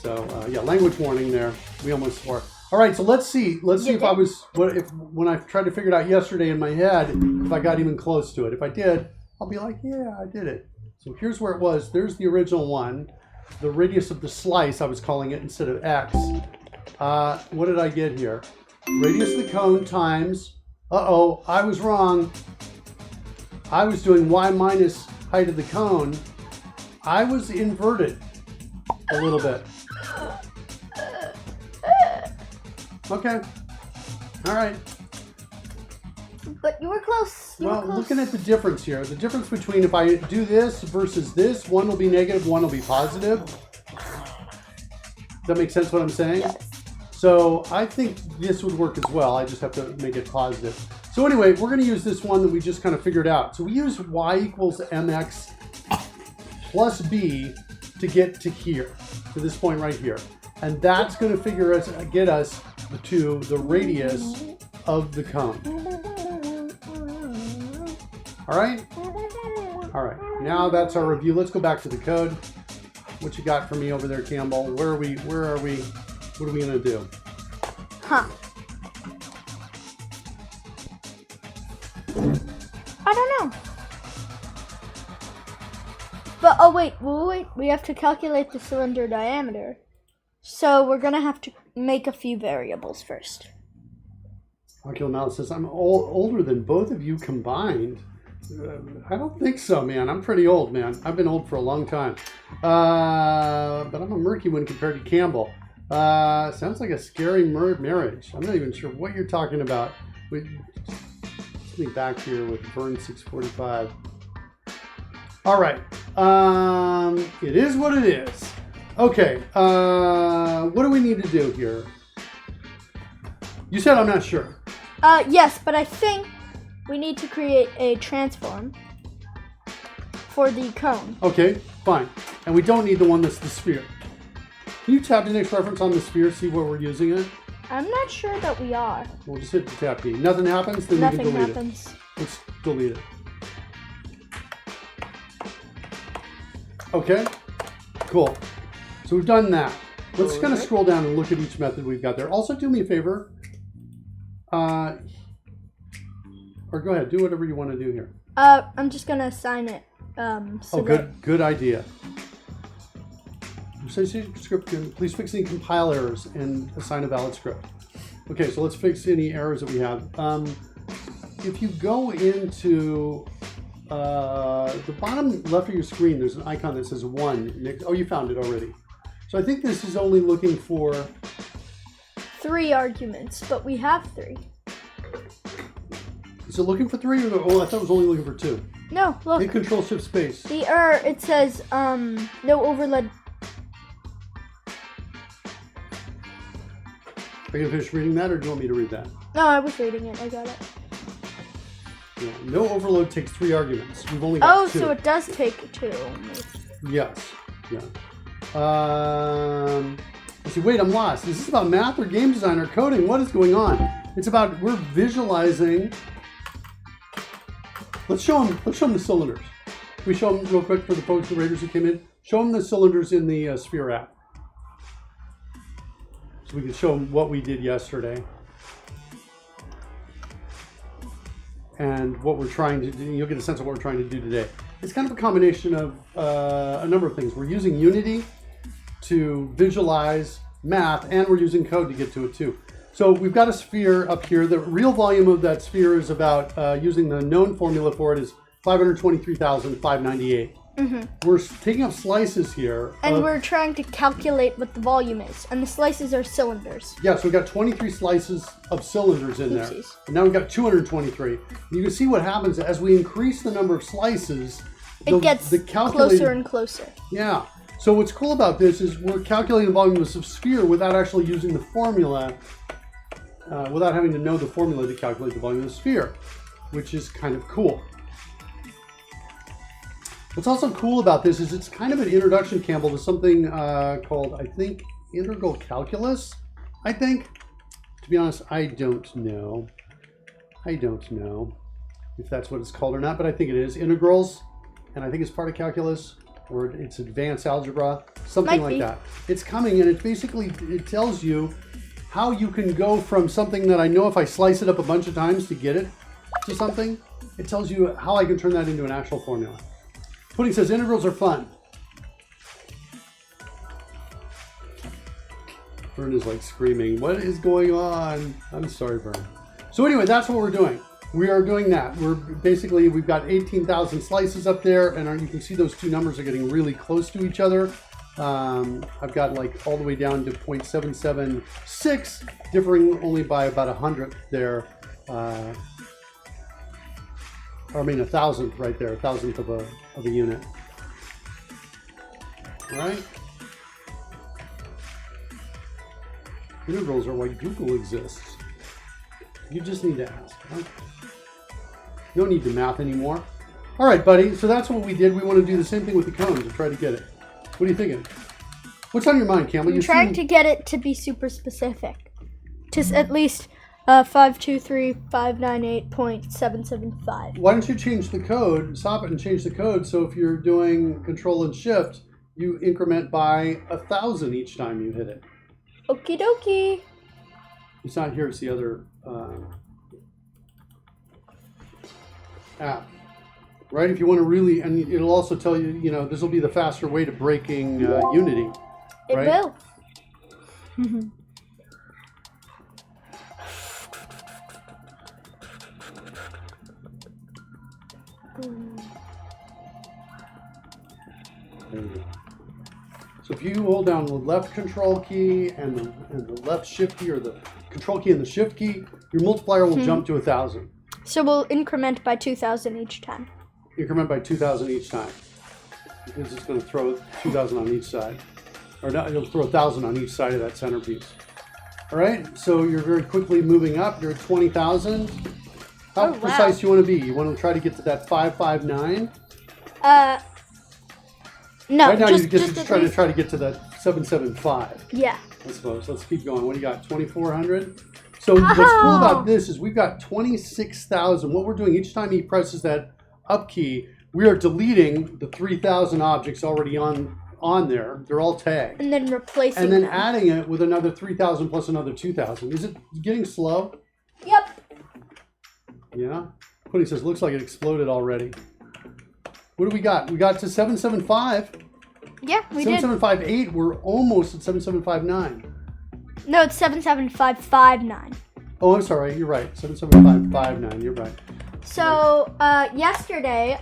S2: So yeah, language warning there. We almost swore. All right, so let's see. Let's see if I was when I tried to figure it out yesterday in my head, if I got even close to it. If I did, I'll be like, yeah, I did it. So here's where it was. There's the original one. The radius of the slice, I was calling it instead of x. What did I get here? Radius of the cone times. Uh-oh, I was wrong. I was doing y minus height of the cone. I was inverted a little bit. Okay. All right.
S1: But you were close.
S2: Well, looking at the difference here, the difference between if I do this versus this, one will be negative, one will be positive. Does that make sense what I'm saying?
S1: Yes.
S2: So I think this would work as well. I just have to make it positive. So anyway, we're going to use this one that we just kind of figured out. So we use y equals mx plus b to get to here, to this point right here. And that's going to get us to the radius of the cone. All right? All right. Now that's our review. Let's go back to the code. What you got for me over there, Campbell? Where are we? What are we going to do?
S1: Huh. I don't know. But, oh wait, we have to calculate the cylinder diameter. So we're going to have to make a few variables first.
S2: Ocular Malice says, I'm older than both of you combined. I don't think so, man. I'm pretty old, man. I've been old for a long time. But I'm a murky one compared to Campbell. Sounds like a scary marriage. I'm not even sure what you're talking about. Let's me back here with Vern 645. All right. It is what it is. Okay. What do we need to do here? You said I'm not sure.
S1: Yes, but I think we need to create a transform for the cone.
S2: Okay, fine. And we don't need the one that's the sphere. Can you tap the next reference on the sphere, see where we're using it?
S1: I'm not sure that we are.
S2: We'll just hit the tap key. Nothing happens, then
S1: Nothing
S2: we can delete
S1: happens.
S2: it. Let's delete it. Okay, cool. So we've done that. Let's kind of scroll down and look at each method we've got there. Also, do me a favor. Or go ahead, do whatever you want to do here.
S1: I'm just gonna assign it. So
S2: Good idea. Script, please fix any compile errors and assign a valid script. Okay, so let's fix any errors that we have. If you go into the bottom left of your screen, there's an icon that says 1. Oh, you found it already. So I think this is only looking for
S1: 3 arguments, but we have 3.
S2: Is it looking for 3 or oh, I thought it was only looking for 2.
S1: No, look.
S2: Hit Control Shift Space.
S1: The it says no overload.
S2: Are you gonna finish reading that, or do you want me to read that?
S1: No, I was reading it. I got it.
S2: Yeah, no overload takes 3 arguments. We've only got 2.
S1: So it does take 2 only.
S2: Yes. Yeah. Let's see. Wait, I'm lost. Is this about math or game design or coding? What is going on? It's about we're visualizing. Let's show them the cylinders. Can we show them real quick for the folks, the raiders who came in? Show them the cylinders in the Sphere app. So we can show them what we did yesterday. And what we're trying to do. You'll get a sense of what we're trying to do today. It's kind of a combination of a number of things. We're using Unity to visualize math, and we're using code to get to it too. So we've got a sphere up here. The real volume of that sphere is about, using the known formula for it, is 523,598. We're taking up slices here.
S1: And we're trying to calculate what the volume is. And the slices are cylinders.
S2: Yeah, so we've got 23 slices of cylinders in there. And now we've got 223. You can see what happens as we increase the number of slices.
S1: It gets closer and closer.
S2: Yeah. So what's cool about this is we're calculating the volume of the sphere without actually using the formula, without having to know the formula to calculate the volume of the sphere, which is kind of cool. What's also cool about this is it's kind of an introduction, Campbell, to something called, I think, integral calculus, I think. To be honest, I don't know. I don't know if that's what it's called or not, but I think it is. Integrals, and I think it's part of calculus, or it's advanced algebra, something like that. It's coming, and it basically, it tells you how you can go from something that I know if I slice it up a bunch of times to get it to something, it tells you how I can turn that into an actual formula. Pudding says integrals are fun. Vern is like screaming, what is going on? I'm sorry, Vern. So anyway, that's what we're doing. We are doing that. We've got 18,000 slices up there, and you can see those two numbers are getting really close to each other. I've got like all the way down to 0.776, differing only by about 100th there. Or I mean, 1,000th right there, 1,000th of a unit. All right. Integrals are why Google exists. You just need to ask. Right? No need to math anymore. All right, buddy. So that's what we did. We want to do the same thing with the cones and try to get it. What are you thinking? What's on your mind, Campbell?
S1: I'm trying to get it to be super specific. To at least 523,598.775.
S2: Why don't you change the code, stop it and change the code, so if you're doing Control and Shift, you increment by 1,000 each time you hit it.
S1: Okie dokie.
S2: It's not here, it's the other app. Right? If you want to really, and it'll also tell you, you know, this will be the faster way to breaking Unity.
S1: It
S2: right?
S1: will.
S2: There we go. So if you hold down the left control key and the left shift key, or the control key and the shift key, your multiplier will jump to 1,000.
S1: So we'll increment by 2,000 each time.
S2: Increment by 2,000 each time. Because it's going to throw 2,000 on each side. Or not, it'll throw 1,000 on each side of that centerpiece. All right, so you're very quickly moving up. You're at 20,000. How
S1: wow.
S2: precise do you want to be? You want to try to get to that 559?
S1: No,
S2: right now
S1: just
S2: you're just trying to get to that 775.
S1: Yeah.
S2: I suppose. Let's keep going. What do you got? 2,400? So what's cool about this is we've got 26,000. What we're doing each time he presses that up key, we are deleting the 3,000 objects already on there. They're all tagged.
S1: And then replacing
S2: and then
S1: them.
S2: adding it with another 3,000 plus another 2,000. Is it getting slow?
S1: Yep.
S2: Yeah. Cody says, looks like it exploded already. What do we got? We got to 775.
S1: Yeah, we did.
S2: 7758. We're almost at 7759.
S1: No, it's 77559.
S2: Oh, I'm sorry. You're right. 77559. You're right.
S1: So, yesterday,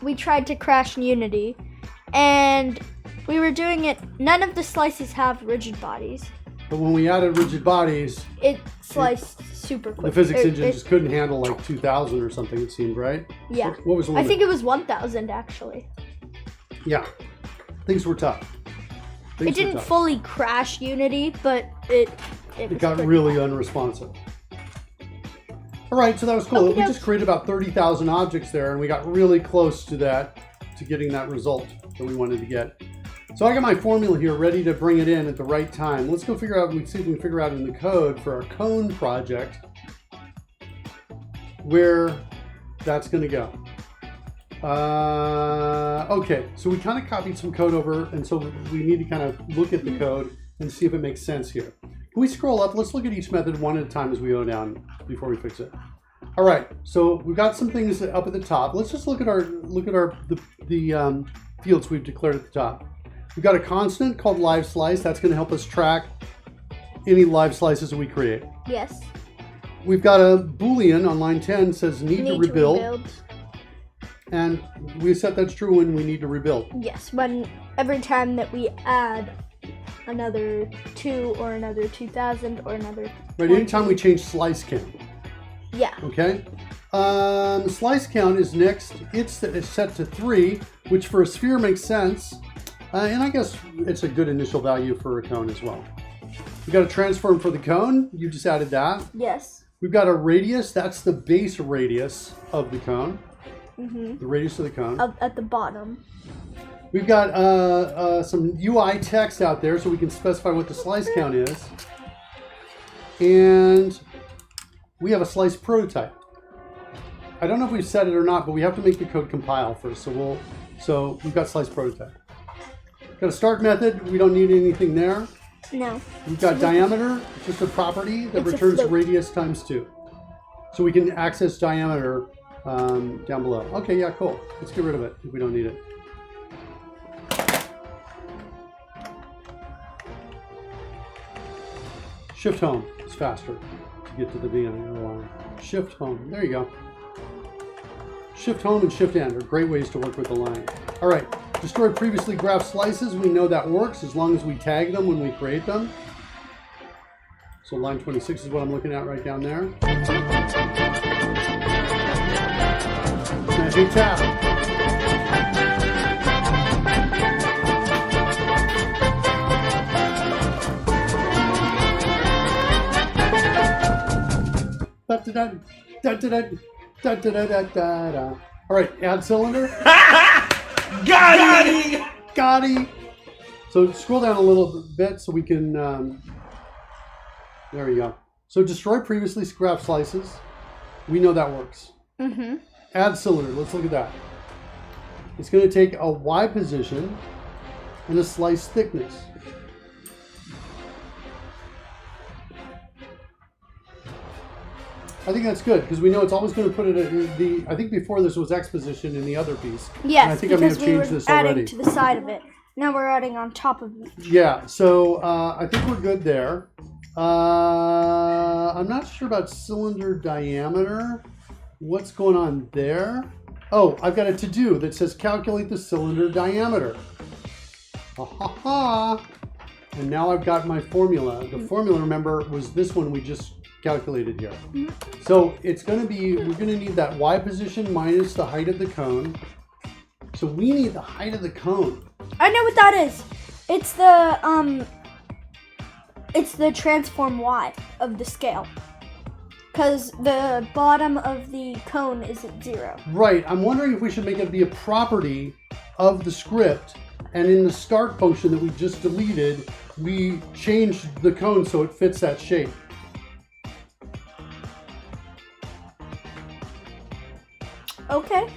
S1: we tried to crash Unity, and we were doing it. None of the slices have rigid bodies.
S2: But when we added rigid bodies,
S1: it sliced super quick.
S2: The physics engine just couldn't handle like 2,000 or something, it seemed, right?
S1: Yeah.
S2: What was the limit?
S1: I think it was 1,000, actually.
S2: Yeah. Things were tough.
S1: It didn't fully crash Unity, but it
S2: got really unresponsive. All right, so that was cool.
S1: Okay,
S2: we just created about 30,000 objects there, and we got really close to that, to getting that result that we wanted to get. So I got my formula here ready to bring it in at the right time. Let's go figure out, see if we can figure out in the code for our cone project where that's going to go. Okay, so we kind of copied some code over, and so we need to kind of look at the code and see if it makes sense here. Can we scroll up? Let's look at each method one at a time as we go down before we fix it. All right, so we've got some things up at the top. Let's just look at the fields we've declared at the top. We've got a constant called live slice. That's going to help us track any live slices that we create.
S1: Yes.
S2: We've got a Boolean on line 10 says need to rebuild. And we set that's true when we need to rebuild.
S1: Yes, when every time that we add another 2 or another 2,000 or another...
S2: Right, anytime we change slice count.
S1: Yeah.
S2: Okay. Slice count is next. It's set to 3, which for a sphere makes sense. And I guess it's a good initial value for a cone as well. We've got a transform for the cone. You just added that.
S1: Yes.
S2: We've got a radius. That's the base radius of the cone.
S1: Mm-hmm.
S2: The radius of the cone.
S1: At the bottom.
S2: We've got some UI text out there so we can specify what the slice count is. And we have a slice prototype. I don't know if we've set it or not, but we have to make the code compile first. So we've got slice prototype. Got a start method. We don't need anything there.
S1: No.
S2: We've got diameter, just a property that returns radius times 2. So we can access diameter down below. Okay, yeah, cool. Let's get rid of it if we don't need it. Shift home is faster to get to the beginning of the line. Shift home. There you go. Shift home and shift end are great ways to work with the line. All right. Destroy previously graphed slices. We know that works as long as we tag them when we create them. So line 26 is what I'm looking at right down there. Magic tab. All right, add cylinder. Got it. So scroll down a little bit so we can. There we go. So destroy previously graphed slices. We know that works.
S1: Mm-hmm.
S2: Add cylinder. Let's look at that. It's going to take a Y position and a slice thickness. I think that's good because we know it's always going to put it in the. I think before this was X position in the other piece.
S1: Yes,
S2: and I think I may have changed this already.
S1: Adding to the side of it. Now we're adding on top of it.
S2: Yeah, so I think we're good there. I'm not sure about cylinder diameter. What's going on there? Oh, I've got a to-do that says calculate the cylinder diameter. Ha ha ha! And now I've got my formula. The formula, remember, was this one we just calculated here.
S1: Mm-hmm.
S2: So it's going to be, we're going to need that Y position minus the height of the cone. So we need the height of the cone.
S1: I know what that is. It's the It's the transform y of the scale. Because the bottom of the cone is at 0.
S2: Right. I'm wondering if we should make it be a property of the script, and in the start function that we just deleted, we changed the cone so it fits that shape.
S1: Okay.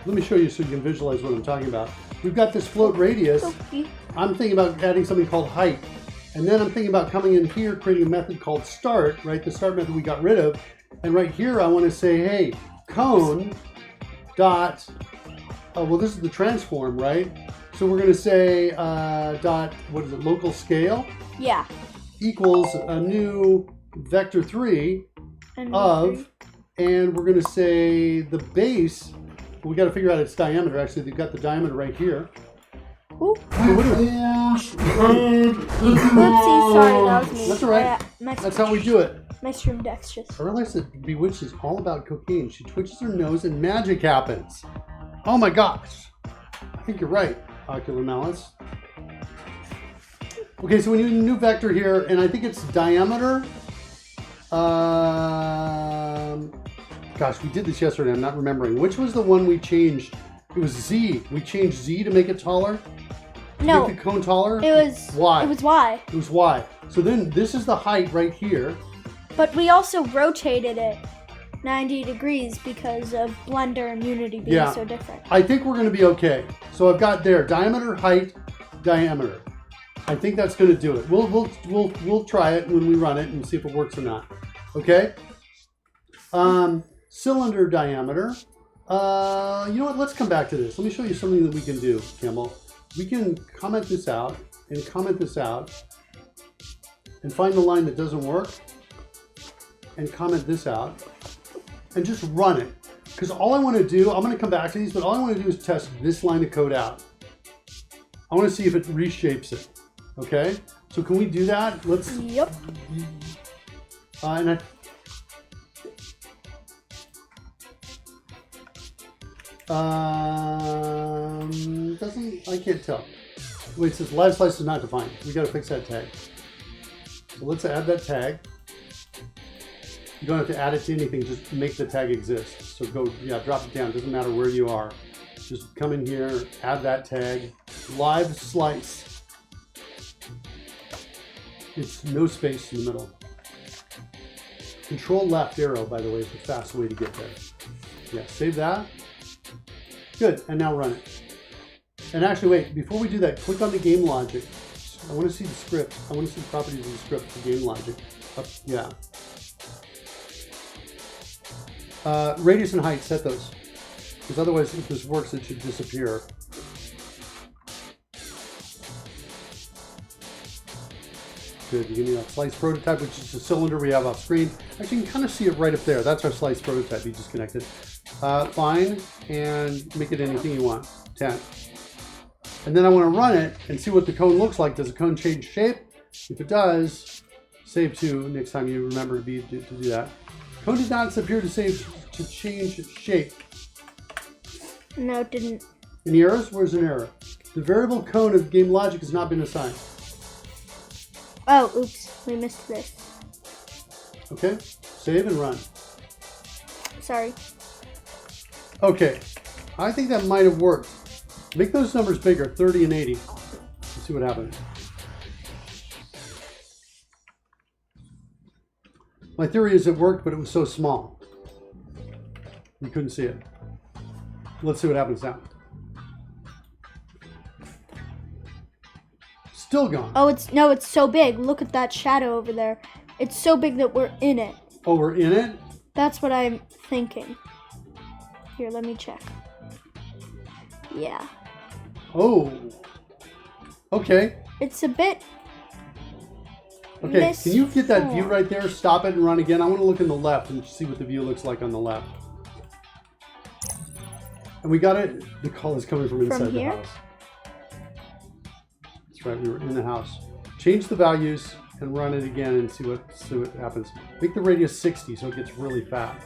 S2: Let me show you so you can visualize what I'm talking about. We've got this float radius.
S1: Okay.
S2: I'm thinking about adding something called height. And then I'm thinking about coming in here, creating a method called start, right? The start method we got rid of. And right here, I want to say, hey, cone dot, well, this is the transform, right? So we're going to say dot, what is it, local scale?
S1: Yeah.
S2: Equals a new vector 3 of, and we're going to say the base, we got to figure out its diameter. Actually, they've got the diameter right here.
S1: Ooh.
S2: So what do
S1: Whoopsie, sorry, that was me.
S2: That's all right. That's how we do it.
S1: My stream deck's just.
S2: I realize that Bewitched is all about cocaine. She twitches her nose and magic happens. Oh my gosh. I think you're right, Ocular Malice. Okay, so we need a new vector here, and I think it's diameter. Gosh, we did this yesterday. I'm not remembering. Which was the one we changed? It was Z. We changed Z to make it taller.
S1: No.
S2: Make the cone taller.
S1: It was
S2: Y.
S1: It was Y.
S2: It was Y. So then this is the height right here.
S1: But we also rotated it 90 degrees because of Blender and Unity being so different.
S2: I think we're going to be okay. So I've got there diameter, height, diameter. I think that's going to do it. We'll try it when we run it and see if it works or not. Okay. Cylinder diameter. You know what? Let's come back to this. Let me show you something that we can do, Campbell. We can comment this out and comment this out and find the line that doesn't work and comment this out and just run it. Because all I want to do, I'm going to come back to these, but all I want to do is test this line of code out. I want to see if it reshapes it. Okay? So can we do that? Let's.
S1: Yep.
S2: And I. I can't tell. Wait, it says live slice is not defined. We got to fix that tag. So let's add that tag. You don't have to add it to anything, just make the tag exist. So go, drop it down. Doesn't matter where you are. Just come in here, add that tag. Live slice. It's no space in the middle. Control left arrow, by the way, is the fast way to get there. Yeah, save that. Good, and now run it. And actually, wait, before we do that, click on the game logic. I want to see the script. I want to see the properties of the script for game logic. Yeah. Radius and height, set those. Because otherwise, if this works, it should disappear. Good, you give me that slice prototype, which is the cylinder we have off screen. Actually, you can kind of see it right up there. That's our slice prototype you just connected. Fine, and make it anything you want. 10. And then I want to run it and see what the cone looks like. Does the cone change shape? If it does, save to next time you remember to do that. Cone did not appear to change shape.
S1: No, it didn't.
S2: Any errors? Where's an error? The variable cone of game logic has not been assigned.
S1: Oh, oops. We missed this.
S2: Okay. Save and run.
S1: Sorry.
S2: Okay. I think that might have worked. Make those numbers bigger, 30 and 80. Let's see what happens. My theory is it worked, but it was so small. You couldn't see it. Let's see what happens now. Still gone.
S1: Oh, it's so big. Look at that shadow over there. It's so big that we're in it.
S2: Oh, we're in it?
S1: That's what I'm thinking. Here, let me check. Yeah.
S2: Oh. Okay.
S1: It's a bit.
S2: Okay, can you get that view right there? Stop it and run again. I want to look in the left and see what the view looks like on the left. And we got it. The call is coming from inside the house. That's right. We were in the house. Change the values and run it again and see what happens. Make the radius 60 so it gets really fat.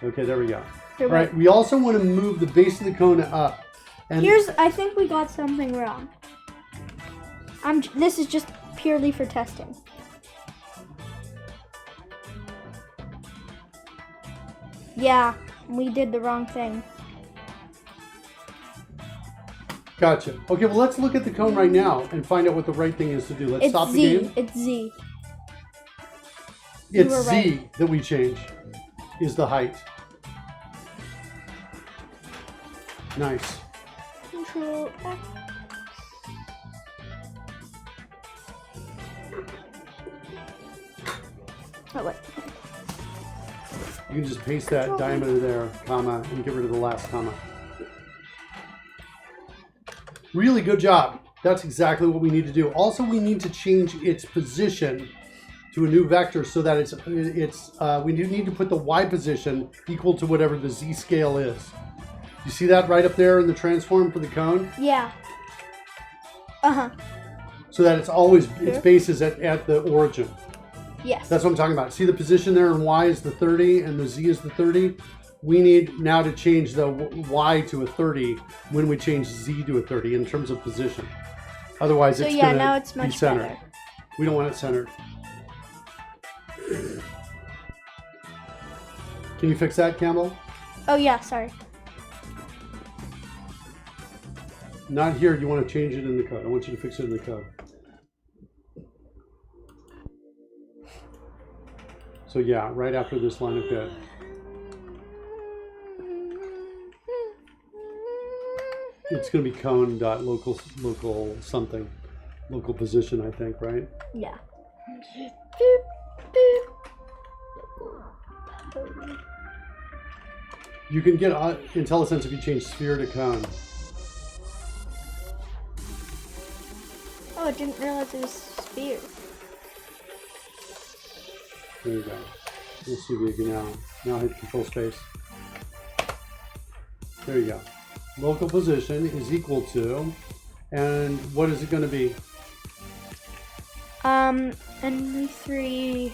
S2: Okay, there we go. All right. We also want to move the base of the cone up. And
S1: I think we got something wrong. This is just purely for testing. Yeah, we did the wrong thing.
S2: Gotcha. Okay, well, let's look at the cone right now and find out what the right thing is to do. Let's stop the game.
S1: It's Z.
S2: It's
S1: were
S2: Z
S1: right.
S2: that we change, is the height. Nice.
S1: Control X. Oh, wait.
S2: You can just paste that diameter there, comma, and get rid of the last comma. Really good job. That's exactly what we need to do. Also, we need to change its position to a new vector so that we do need to put the y position equal to whatever the z scale is. You see that right up there in the transform for the cone?
S1: Yeah. Uh-huh.
S2: So that it's always, its base is at the origin.
S1: Yes.
S2: That's what I'm talking about. See the position there, and y is the 30 and the z is the 30? We need now to change the y to a 30 when we change z to a 30 in terms of position. Otherwise, it's going
S1: now
S2: to
S1: it's
S2: be
S1: much
S2: centered.
S1: better.
S2: We don't want it centered. Can you fix that, Campbell?
S1: Oh, yeah, sorry.
S2: Not here. You want to change it in the code. I want you to fix it in the code. So yeah, right after this line of code. It's going to be cone dot local something, local position, I think, right?
S1: Yeah.
S2: You can get IntelliSense if you change sphere to cone.
S1: Oh, I didn't realize it was sphere.
S2: There you go. We'll see if you can now hit control space. There you go. Local position is equal to, and what is it going to be?
S1: NV3.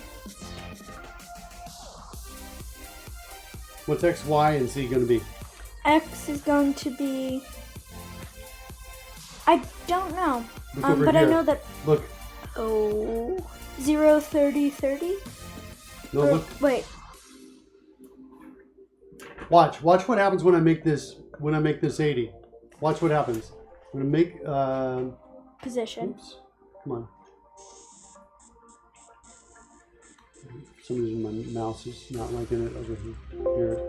S2: What's X, Y, and Z going to be?
S1: X is going to be. I don't know.
S2: Look over
S1: but
S2: here.
S1: I know that.
S2: Look.
S1: Oh. 0, 30, 30?
S2: No,
S1: Or,
S2: look.
S1: wait.
S2: Watch what happens when I make this 80. Watch what happens. I'm going to make
S1: Position.
S2: oops. Come on. For some reason my mouse is not liking it over here.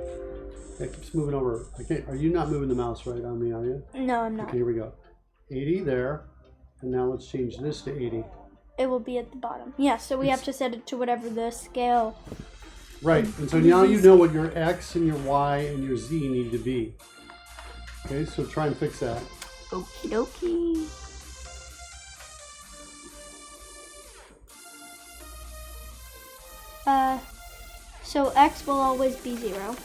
S2: It keeps moving over. I can't. Are you not moving the mouse right on me, are you?
S1: No, I'm not.
S2: Okay, here we go. 80 there. And now let's change this to 80.
S1: It will be at the bottom. Yeah, so we have to set it to whatever the scale.
S2: Right, and so now you know what your X and your Y and your Z need to be. Okay, so try and fix that.
S1: Okie dokie. So X will always be 0.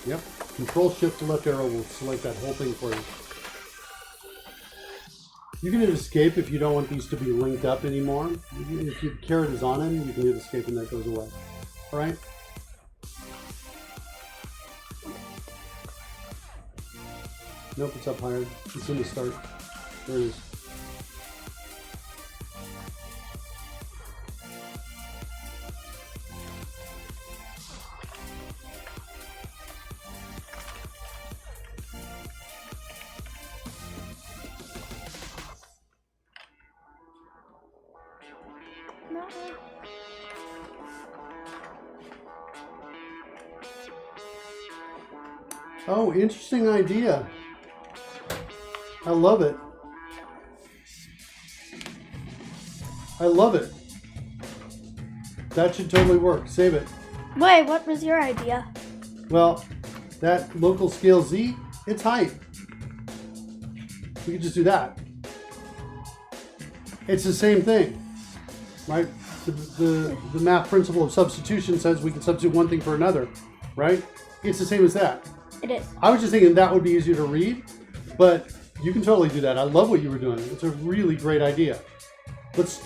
S2: Yep. Control Shift left arrow will select that whole thing for you. You can hit escape if you don't want these to be linked up anymore. If your caret is on them, you can hit escape and that goes away. All right? Nope, it's up higher. It's in the start. There it is.
S1: No.
S2: Oh, interesting idea. I love it. I love it. That should totally work. Save it.
S1: Wait, what was your idea?
S2: Well, that local scale Z, it's height. We could just do that. It's the same thing, right? The math principle of substitution says we can substitute one thing for another, right? It's the same as that.
S1: It is.
S2: I was just thinking that would be easier to read, but you can totally do that. I love what you were doing. It's a really great idea. Let's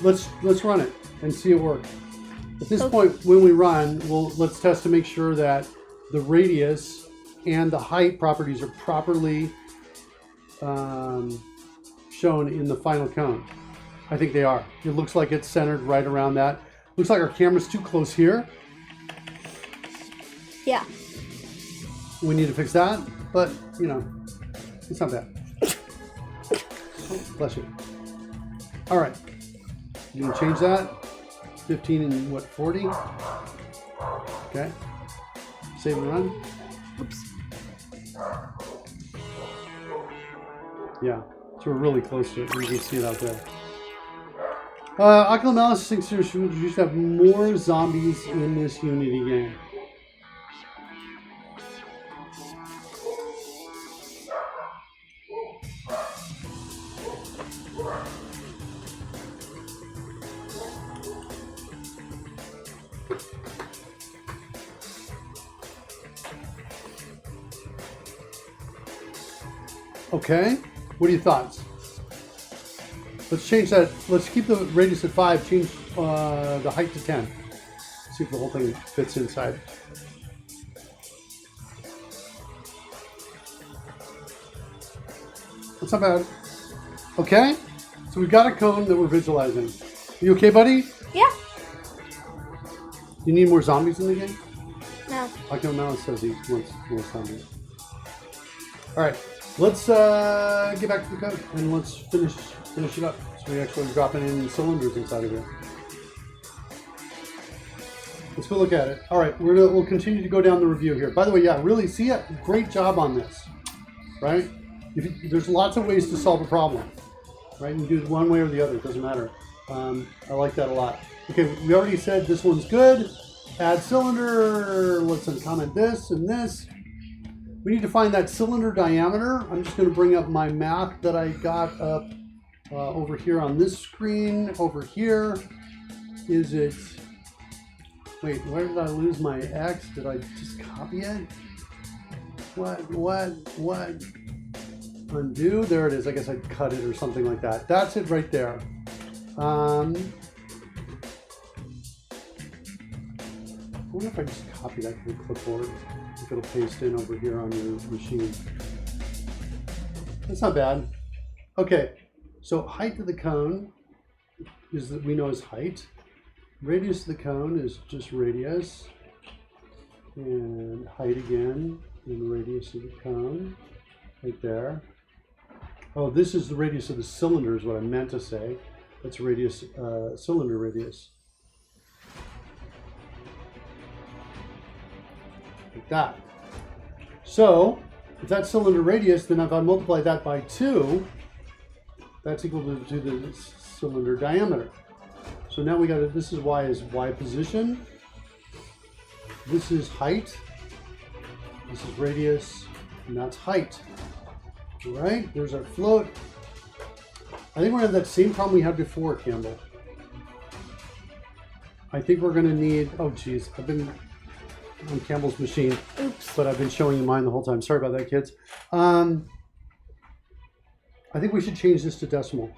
S2: run it and see it work. At this point, when we run, let's test to make sure that the radius and the height properties are properly shown in the final cone. I think they are. It looks like it's centered right around that. Looks like our camera's too close here.
S1: Yeah.
S2: We need to fix that, but you know, it's not bad. Oh, bless you. All right, you can change that. 15 and what, 40? Okay. Save and run.
S1: Oops.
S2: Yeah, so we're really close to it. You can see it out there. Ocular Malice thinks you should have more zombies in this Unity game. Okay, what are your thoughts? Let's change that. Let's keep the radius at 5. Change the height to 10. See if the whole thing fits inside. That's not bad. Okay, so we've got a cone that we're visualizing. You okay, buddy?
S1: Yeah.
S2: You need more zombies in the game?
S1: No.
S2: Ocular Malice says he wants more zombies. All right, let's get back to the code and let's finish it up. So we actually dropping in cylinders inside of here. Let's go look at it. All right, we'll continue to go down the review here. By the way, yeah, really, see a great job on this, right? There's lots of ways to solve a problem, right? You can do it one way or the other, it doesn't matter. I like that a lot. Okay, we already said this one's good. Add cylinder, let's uncomment this and this. We need to find that cylinder diameter. I'm just gonna bring up my math that I got up over here on this screen. Over here, is it, wait, where did I lose my X? Did I just copy it? What? Undo, there it is. I guess I cut it or something like that. That's it right there. I wonder if I just copy that to the clipboard, if it'll paste in over here on your machine. That's not bad. Okay, so height of the cone is that we know is height. Radius of the cone is just radius. And height again, and the radius of the cone, right there. Oh, this is the radius of the cylinder is what I meant to say. That's radius, cylinder radius. Like that. So, if that's cylinder radius, then if I multiply that by 2, that's equal to the cylinder diameter. So now we got this is y position. This is height. This is radius, and that's height. All right, there's our float. I think we're gonna have that same problem we had before, Campbell. I think we're gonna need, oh geez, I've been on Campbell's machine.
S1: Oops.
S2: But I've been showing you mine the whole time. Sorry about that, kids. I think we should change this to decimal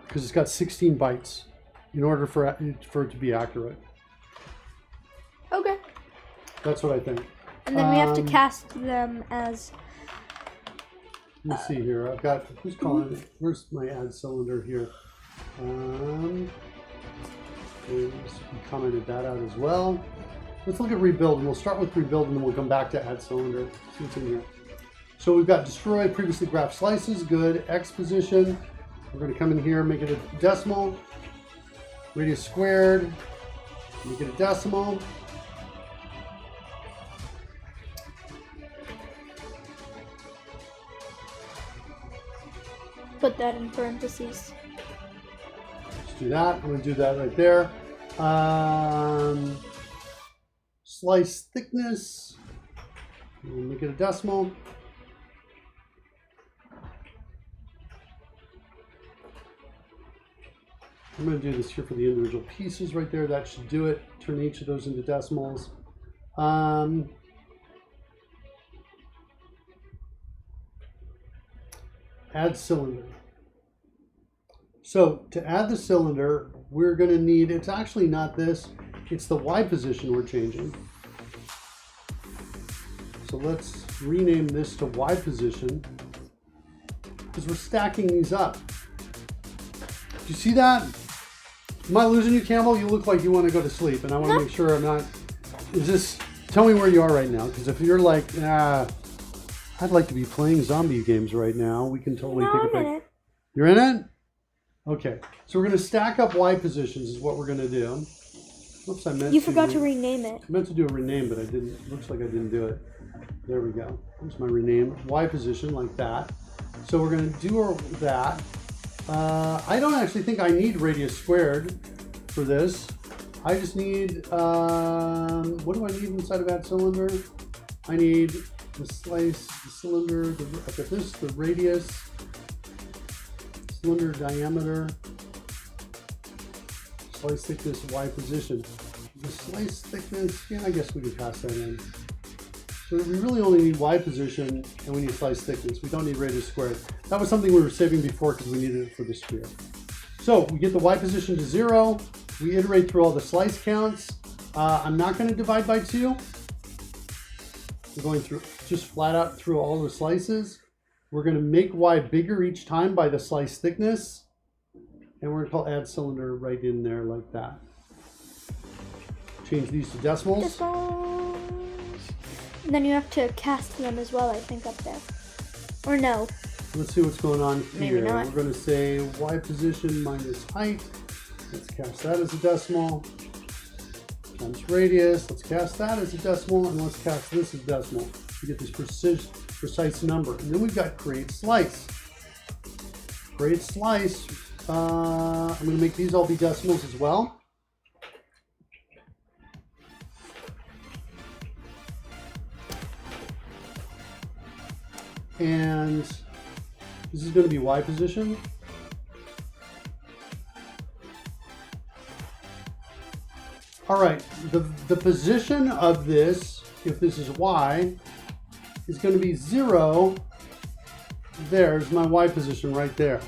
S2: because it's got 16 bytes in order for it to be accurate.
S1: Okay.
S2: That's what I think.
S1: And then we have to cast them as...
S2: Let me see here. I've got, who's calling it? Where's my add cylinder here? We commented that out as well. Let's look at rebuild, and we'll start with rebuild, and then we'll come back to add cylinder. See what's in here. So we've got destroy previously graphed slices, good. X position. We're going to come in here, make it a decimal. Radius squared, make it a decimal.
S1: Put that in parentheses.
S2: Let's do that. I'm going to do that right there. Slice thickness. We'll make it a decimal. I'm going to do this here for the individual pieces right there. That should do it. Turn each of those into decimals. Add cylinder. So to add the cylinder, we're going to need, it's actually not this, it's the Y position we're changing. So let's rename this to Y position because we're stacking these up. Do you see that? Am I losing you, Campbell? You look like you want to go to sleep, and I want to make sure I'm not. Is this tell me where you are right now, because if you're like, I'd like to be playing zombie games right now, we can totally take a break.
S1: I'm in it.
S2: You're in it? Okay. So we're going to stack up Y positions is what we're going to do. Oops,
S1: You forgot to rename it.
S2: I meant to do a rename, but I didn't. Looks like I didn't do it. There we go. Here's my rename. Y position like that. So we're going to do that. I don't actually think I need radius squared for this. I just need, what do I need inside of that cylinder? I need the slice, the cylinder, the radius, cylinder diameter, slice thickness, Y position. The slice thickness, yeah, I guess we can pass that in. So we really only need Y position and we need slice thickness. We don't need radius squared. That was something we were saving before because we needed it for the sphere. So we get the Y position to 0. We iterate through all the slice counts. I'm not going to divide by 2. We're going through just flat out through all the slices. We're going to make Y bigger each time by the slice thickness. And we're going to call add cylinder right in there like that. Change these to decimals.
S1: And then you have to cast them as well, I think, up there. Or no.
S2: Let's see what's going on here.
S1: Maybe not.
S2: We're going to say Y position minus height. Let's cast that as a decimal. Times radius. Let's cast that as a decimal. And let's cast this as a decimal. We get this precise number. And then we've got create slice. Create slice. I'm going to make these all be decimals as well. And this is going to be Y position. All right, the position of this, if this is Y, is going to be 0. There's my Y position right there.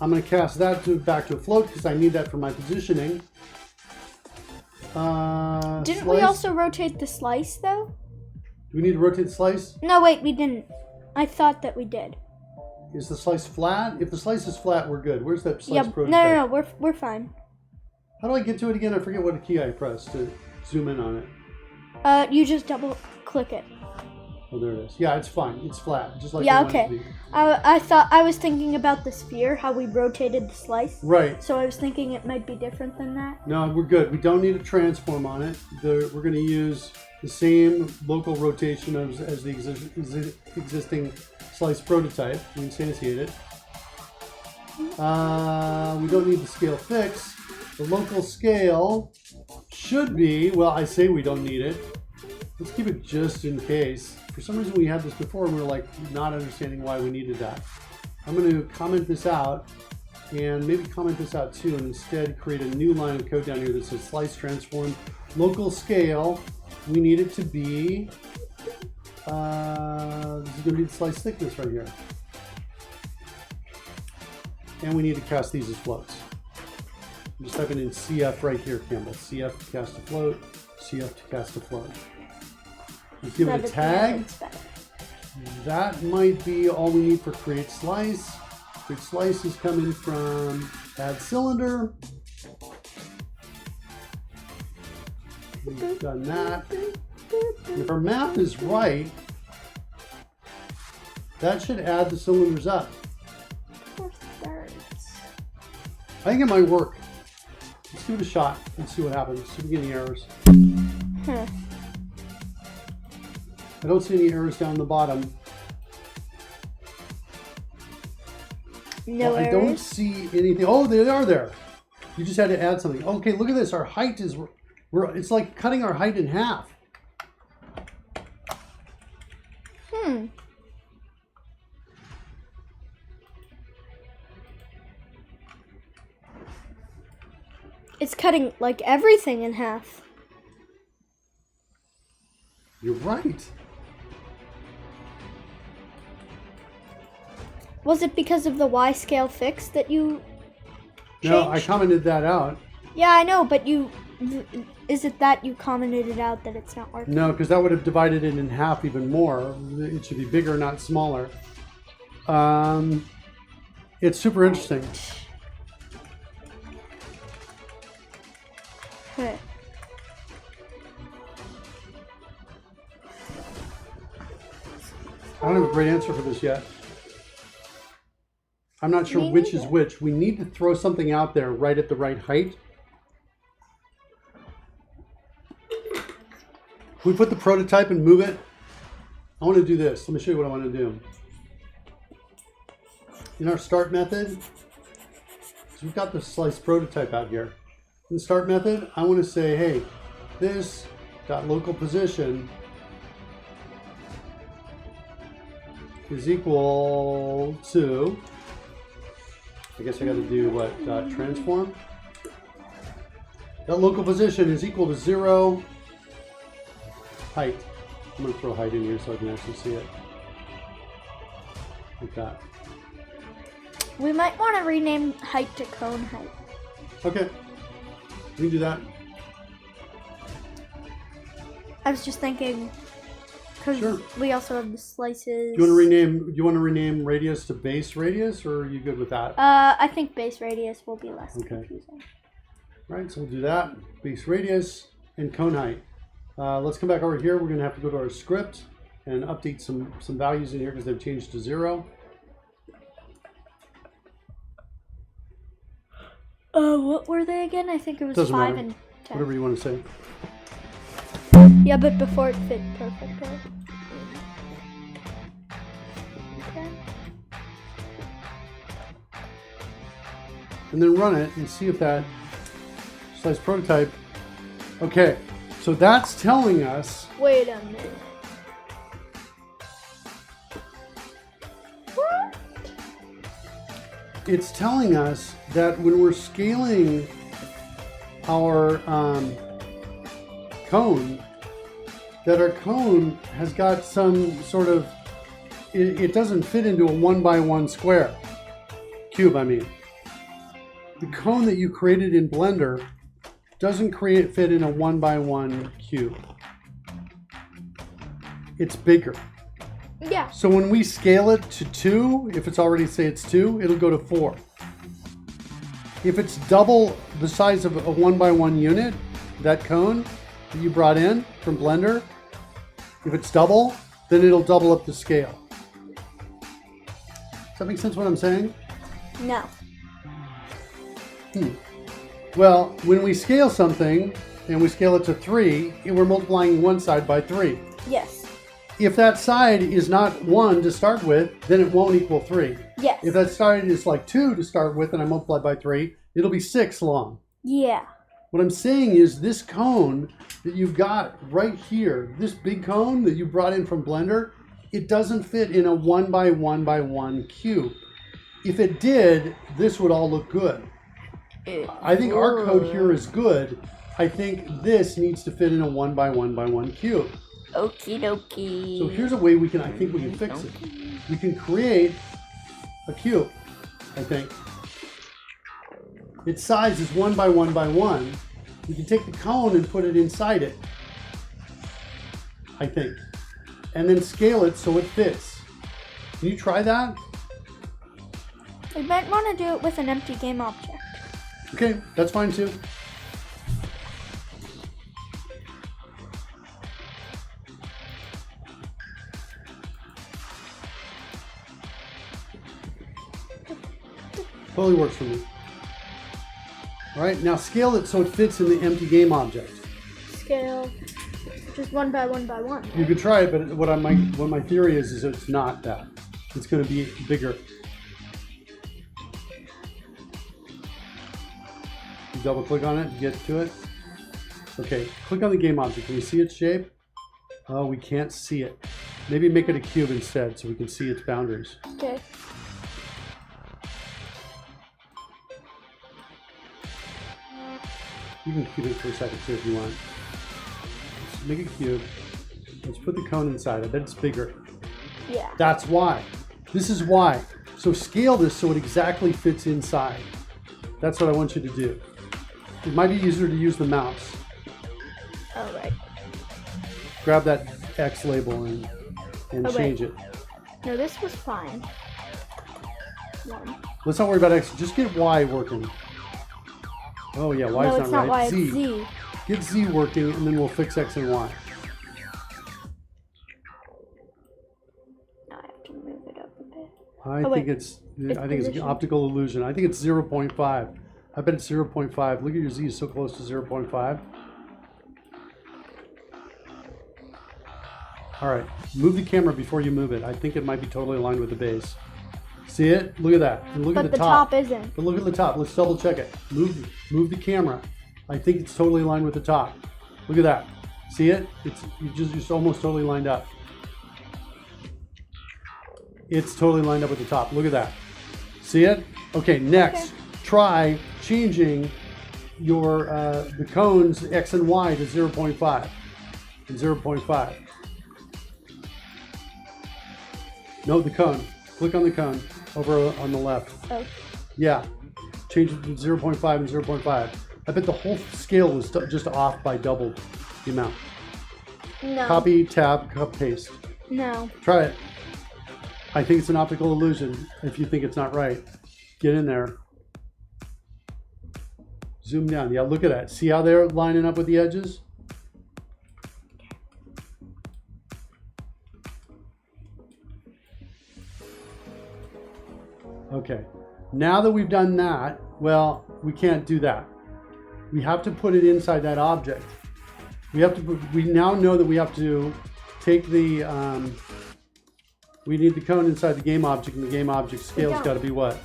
S2: I'm going to cast that back to a float because I need that for my positioning.
S1: Didn't we also rotate the slice, though?
S2: Do we need to rotate the slice?
S1: No, wait, we didn't. I thought that we did.
S2: Is the slice flat? If the slice is flat, we're good. Where's that slice prototype?
S1: No, we're fine.
S2: How do I get to it again? I forget what key I pressed to zoom in on it.
S1: You just double click it.
S2: Oh, there it is. Yeah, it's fine. It's flat, just like
S1: Yeah,
S2: I want it to
S1: okay.
S2: be.
S1: I was thinking about the sphere, how we rotated the slice.
S2: Right.
S1: So I was thinking it might be different than that.
S2: No, we're good. We don't need a transform on it. We're going to use the same local rotation as the existing slice prototype. We instantiate it. We don't need the scale fix. The local scale should be, well, I say we don't need it. Let's keep it just in case. For some reason we had this before and we were like not understanding why we needed that. I'm going to comment this out and maybe comment this out too and instead create a new line of code down here that says slice transform local scale. We need it to be, this is going to be the slice thickness right here. And we need to cast these as floats. I'm just typing in CF right here, Campbell. CF to cast a float, CF to cast a float. Let's give it a tag. That might be all we need for create slice. Create slice is coming from add cylinder. We've done that. And if our math is right, that should add the cylinders up.
S1: 4/3.
S2: I think it might work. Let's give it a shot and see what happens. See if we get any errors. I don't see any errors down the bottom.
S1: No
S2: I
S1: errors.
S2: don't see anything. Oh, they are there. You just had to add something. Okay, look at this. Our height is, it's like cutting our height in half.
S1: It's cutting like everything in half.
S2: You're right.
S1: Was it because of the Y scale fix that you changed?
S2: No, I commented that out.
S1: Yeah, I know, but is it that you commented it out that it's not working?
S2: No, because that would have divided it in half even more. It should be bigger, not smaller. It's super interesting. don't have a great answer for this yet. I'm not sure which is which. We need to throw something out there right at the right height. Can we put the prototype and move it? I want to do this. Let me show you what I want to do. In our start method, so we've got the slice prototype out here. In the start method, I want to say, hey, this dot local position is equal to, I guess I got to do what, transform? That local position is equal to 0 height. I'm going to throw height in here so I can actually see it. Like that.
S1: We might want to rename height to cone height.
S2: Okay. We can do that.
S1: I was just thinking, because we also have the slices.
S2: Do you want to rename radius to base radius, or are you good with that?
S1: I think base radius will be less confusing.
S2: All right, so we'll do that. Base radius and cone height. Let's come back over here. We're going to have to go to our script and update some values in here because they've changed to 0.
S1: What were they again? I think it was
S2: Doesn't
S1: 5
S2: matter.
S1: and 10.
S2: Whatever you want to say.
S1: Yeah, but before it fit perfectly. Okay.
S2: And then run it and see if that slice prototype. Okay, so that's telling us.
S1: Wait a minute. What?
S2: It's telling us that when we're scaling our cone, that our cone has got some sort of, it doesn't fit into a 1x1 square. Cube, I mean. The cone that you created in Blender doesn't fit in a 1x1 cube. It's bigger.
S1: Yeah.
S2: So when we scale it to 2, if it's already, say it's 2, it'll go to 4. If it's double the size of a 1x1 unit, that cone that you brought in from Blender, if it's double, then it'll double up the scale. Does that make sense what I'm saying?
S1: No.
S2: Well, when we scale something and we scale it to 3, we're multiplying one side by 3.
S1: Yes.
S2: If that side is not 1 to start with, then it won't equal 3.
S1: Yes.
S2: If that side is like 2 to start with and I multiply by 3, it'll be 6 long.
S1: Yeah.
S2: What I'm saying is this cone that you've got right here, this big cone that you brought in from Blender, it doesn't fit in a 1x1x1 cube. If it did, this would all look good. I think our code here is good. I think this needs to fit in a 1x1x1 cube.
S4: Okie dokie.
S2: So here's a way we can fix it. We can create a cube, I think. Its size is 1x1x1. We can take the cone and put it inside it, I think. And then scale it so it fits. Can you try that?
S1: We might want to do it with an empty game object.
S2: Okay, that's fine too. Totally works for me. All right, now scale it so it fits in the empty game object.
S1: Scale, just 1x1x1.
S2: You could try it, but what my theory is it's not that. It's going to be bigger. You double click on it, get to it. Okay, click on the game object. Can we see its shape? Oh, we can't see it. Maybe make it a cube instead so we can see its boundaries.
S1: Okay.
S2: You can cube it for a second too if you want. Let's make a cube. Let's put the cone inside. I bet it's bigger.
S1: Yeah.
S2: That's why. This is why. So scale this so it exactly fits inside. That's what I want you to do. It might be easier to use the mouse.
S1: All right.
S2: Grab that X label and change it.
S1: No, this was fine. 1.
S2: Let's not worry about X. Just get Y working. Oh yeah, Y
S1: No,
S2: is
S1: it's
S2: not
S1: not
S2: right.
S1: Y, it's Z.
S2: Get Z working, and then we'll fix X and Y.
S1: Now I have
S2: I
S1: Oh,
S2: think
S1: wait.
S2: it's an
S1: position.
S2: optical illusion. I think it's 0.5. I bet it's 0.5. Look at your Z is so close to 0.5. All right, move the camera before you move it. I think it might be totally aligned with the base. See it? Look at that. And look
S1: But
S2: at
S1: the top isn't.
S2: But look at the top. Let's double check it. Move the camera. I think it's totally aligned with the top. Look at that. See it? It's just almost totally lined up. It's totally lined up with the top. Look at that. See it? Okay, next, try changing your the cones X and Y to 0.5 and 0.5. No, the cone. Click on the cone over on the left.
S1: Oh.
S2: Yeah. Change it to 0.5 and 0.5. I bet the whole scale was just off by double the amount.
S1: No.
S2: Copy, tab, paste.
S1: No.
S2: Try it. I think it's an optical illusion. If you think it's not right, get in there. Zoom down. Yeah, look at that. See how they're lining up with the edges? Okay. Now that we've done that, well, we can't do that. We have to put it inside that object. We now know that we have to take the, we need the cone inside the game object, and the game object scale's got to be what?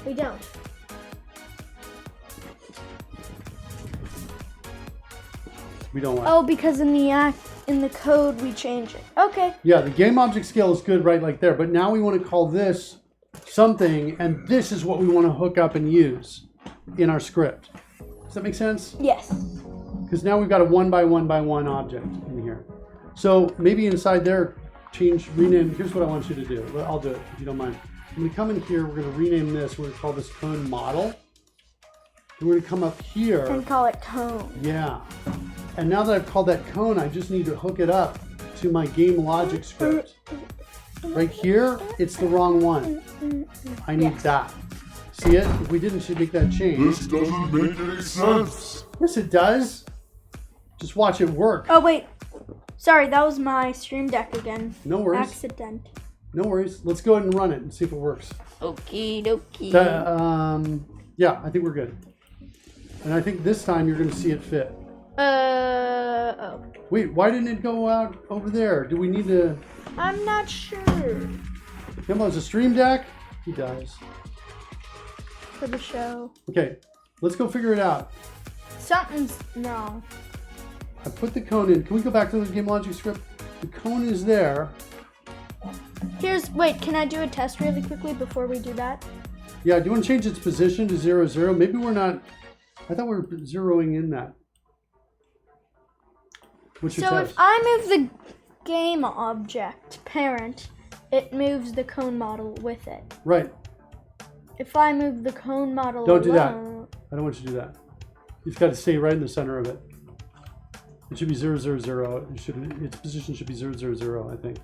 S1: We don't.
S2: We don't want.
S1: Oh, because in the code we change it. Okay.
S2: Yeah, the game object scale is good right like there, but now we want to call this something, and this is what we want to hook up and use in our script. Does that make sense?
S1: Yes.
S2: Because now we've got a 1 by 1 by 1 object in here. So maybe inside there, rename. Here's what I want you to do. Well, I'll do it if you don't mind. When we come in here, we're going to rename this. We're going to call this cone model. And we're going to come up here.
S1: And call it cone.
S2: Yeah. And now that I've called that cone, I just need to hook it up to my game logic script. Right here, it's the wrong one. I need that. See it? If we didn't, should make that change.
S5: This doesn't make any sense.
S2: Yes, it does. Just watch it work.
S1: Oh, wait. Sorry, that was my stream deck again.
S2: No worries.
S1: Accident.
S2: No worries. Let's go ahead and run it and see if it works.
S4: Okie dokie.
S2: Yeah, I think we're good. And I think this time you're going to see it fit.
S1: Oh.
S2: Wait, why didn't it go out over there? Do we need to...
S1: I'm not sure.
S2: Him has a stream deck? He does.
S1: For the show.
S2: Okay, let's go figure it out.
S1: No.
S2: I put the cone in. Can we go back to the game logic script? The cone is there.
S1: Wait, can I do a test really quickly before we do that?
S2: Yeah, do you want to change its position to 0, 0? Maybe we're not... I thought we were zeroing in that. What's your
S1: So
S2: test?
S1: if I move the game object parent, it moves the cone model with it.
S2: Right.
S1: If I move the cone model
S2: Don't do that.
S1: alone,
S2: I don't want you to do that. You've got to stay right in the center of it. It should be 0, 0, 0. Its position should be 0, 0, 0, I think.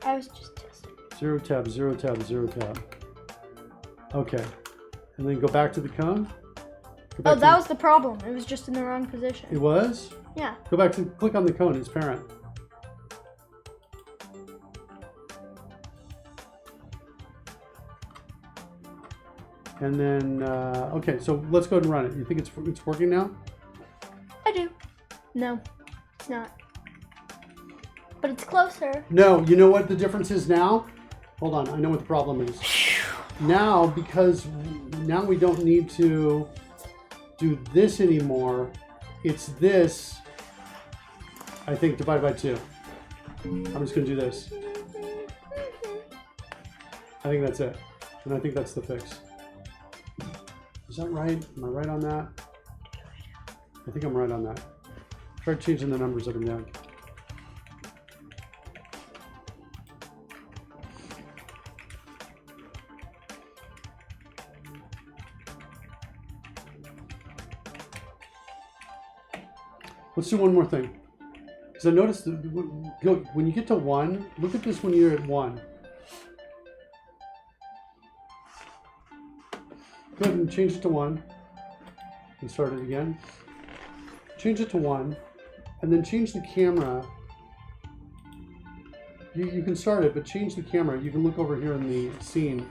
S1: I was just testing.
S2: 0 tab, 0 tab, 0 tab. Okay. And then go back to the cone.
S1: Oh, that was the problem. It was just in the wrong position.
S2: It was?
S1: Yeah.
S2: Go back to, click on the cone, its parent. And then, okay, so let's go ahead and run it. You think it's working now?
S1: I do. No, it's not. But it's closer.
S2: No, you know what the difference is now? Hold on, I know what the problem is. Now, because now we don't need to do this anymore, it's this, I think, divided by 2. I'm just going to do this. I think that's it. And I think that's the fix. Is that right? Am I right on that? I think I'm right on that. Try changing the numbers up and down. Let's do one more thing. Because I noticed that when you get to 1, look at this when you're at 1. Go ahead and change it to 1. And start it again. Change it to 1. and then change the camera. You can start it, but change the camera. You can look over here in the scene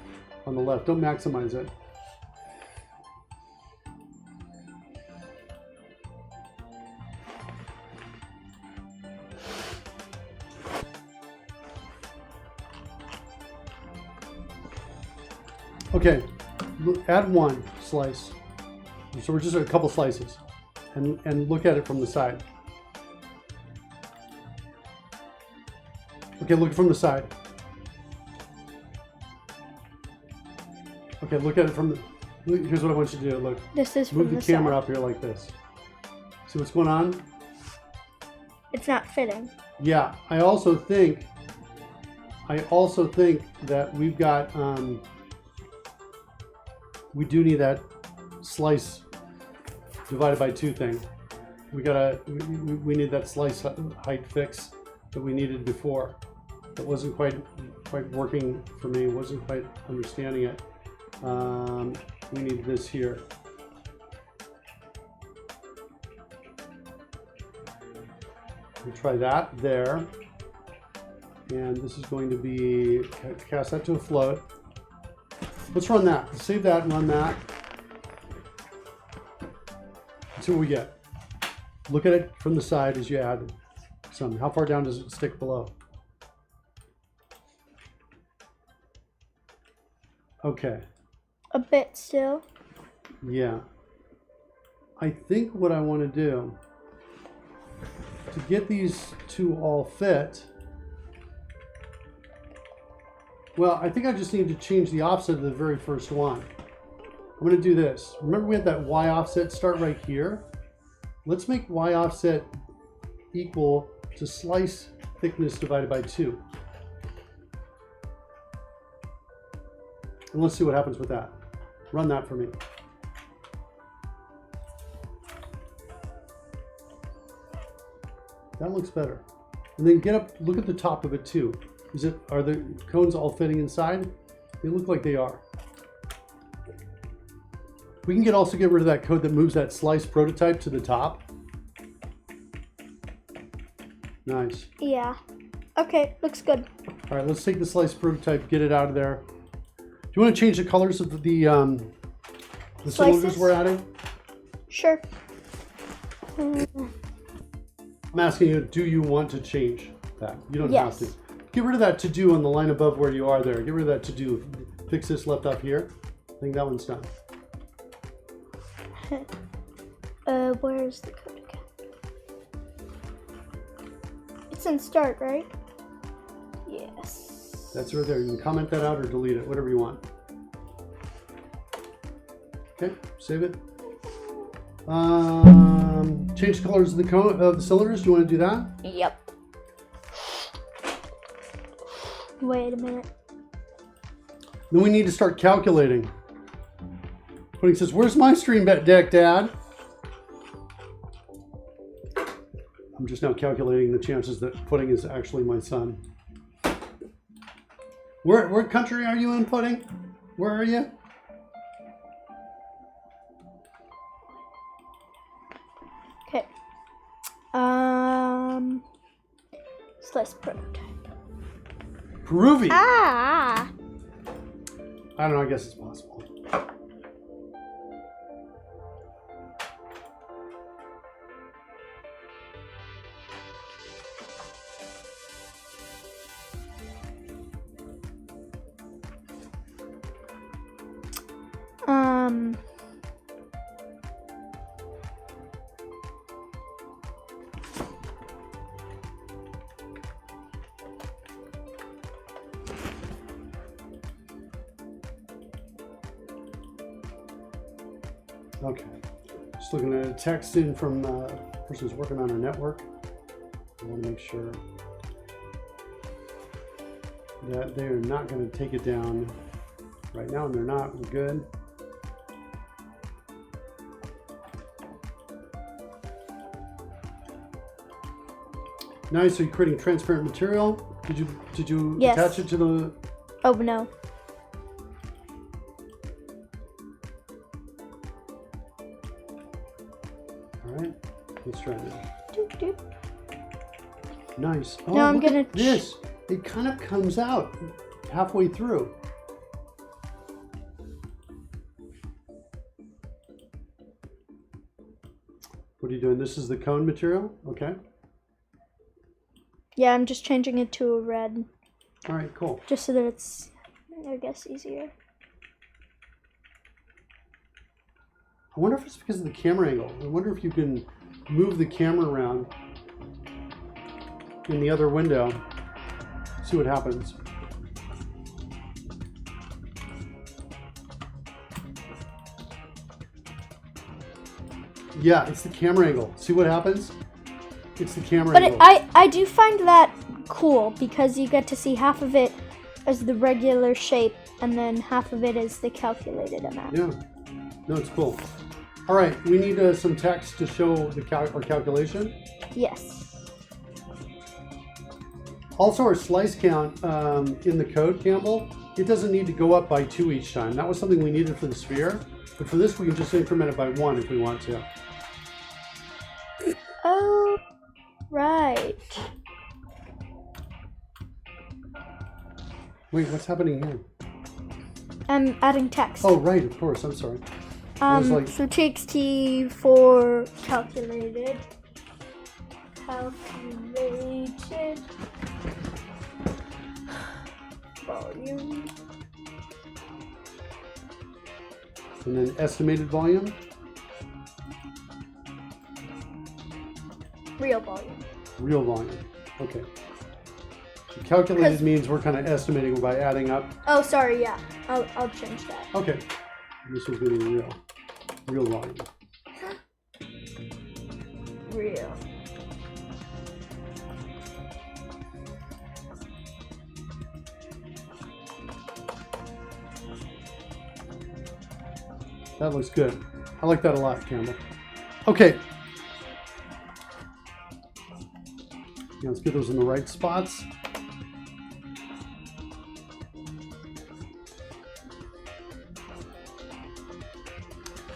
S2: on the left. Don't maximize it. Okay, add one slice. So we're just a couple slices, and look at it from the side. Okay, look from the side. Okay, look at it from the. Here's what I want you to do. Look.
S1: This is
S2: move
S1: from
S2: the
S1: the
S2: camera
S1: side.
S2: up here like this. See what's going on?
S1: It's not fitting.
S2: Yeah, I also think that we've got we do need that slice divided by 2 thing. We need that slice height fix that we needed before. That wasn't quite working for me. Wasn't quite understanding it. We need this here. We'll try that there. And this is going to be, cast that to a float. Let's run that. Save that and run that. Let's see what we get. Look at it from the side as you add some. How far down does it stick below? Okay.
S1: A bit still.
S2: Yeah. I think what I want to do to get these 2 all fit, well, I think I just need to change the offset of the very first one. I'm going to do this. Remember we had that Y offset start right here? Let's make Y offset equal to slice thickness divided by 2. And let's see what happens with that. Run that for me. That looks better. And then get up, look at the top of it too. Are the cones all fitting inside? They look like they are. We can also get rid of that code that moves that slice prototype to the top. Nice.
S1: Yeah. Okay, looks good.
S2: All right, let's take the slice prototype, get it out of there. Do you want to change the colors of the cylinders we're adding?
S1: Sure.
S2: I'm asking you, do you want to change that? You don't
S1: Yes.
S2: have to. Get rid of that to do on the line above where you are there. Get rid of that to do. Fix this left up here. I think that one's done.
S1: Where's the code again? It's in start, right? Yes.
S2: That's right there. You can comment that out or delete it, whatever you want. Okay, save it. Change the colors of the cylinders. Do you want to do that?
S4: Yep.
S1: Wait a minute.
S2: Then we need to start calculating. Pudding says, "Where's my stream deck, Dad?" I'm just now calculating the chances that Pudding is actually my son. What country are you in, Pudding? Where are you?
S1: Okay. Slice prototype.
S2: Peruvian.
S1: Ah!
S2: I don't know. I guess it's possible. Okay, just looking at a text in from a person who's working on our network. I want to make sure that they are not going to take it down right now, and they're not. We're good. Nice. Are you creating transparent material? Did you
S1: Yes.
S2: attach it to the?
S1: Oh no.
S2: All right. Let's try it.
S1: Doop, doop.
S2: Nice. Oh,
S1: Now I'm
S2: look
S1: gonna
S2: at this. It kind of comes out halfway through. What are you doing? This is the cone material? Okay.
S1: Yeah, I'm just changing it to a red.
S2: All right, cool.
S1: Just so that it's, I guess, easier.
S2: I wonder if it's because of the camera angle. I wonder if you can move the camera around in the other window. See what happens. Yeah, it's the camera angle. See what happens? It's the camera
S1: But
S2: angle.
S1: I do find that cool because you get to see half of it as the regular shape and then half of it is the calculated amount.
S2: Yeah. No, it's cool. All right, we need some text to show the our calculation.
S1: Yes.
S2: Also, our slice count in the code, Campbell, it doesn't need to go up by 2 each time. That was something we needed for the sphere. But for this, we can just increment it by 1 if we want to.
S1: Oh, right.
S2: Wait, what's happening here?
S1: I'm adding text.
S2: Oh, right, of course. I'm sorry. I was like,
S1: So txt for calculated. Calculated volume.
S2: and then estimated volume.
S1: Real volume.
S2: Real volume. Okay. So calculated means we're kind of estimating by adding up.
S1: Oh, sorry. Yeah, I'll change that.
S2: Okay. This is going to be real volume.
S1: Real.
S2: That looks good. I like that a lot, Campbell. Okay. Yeah, let's get those in the right spots.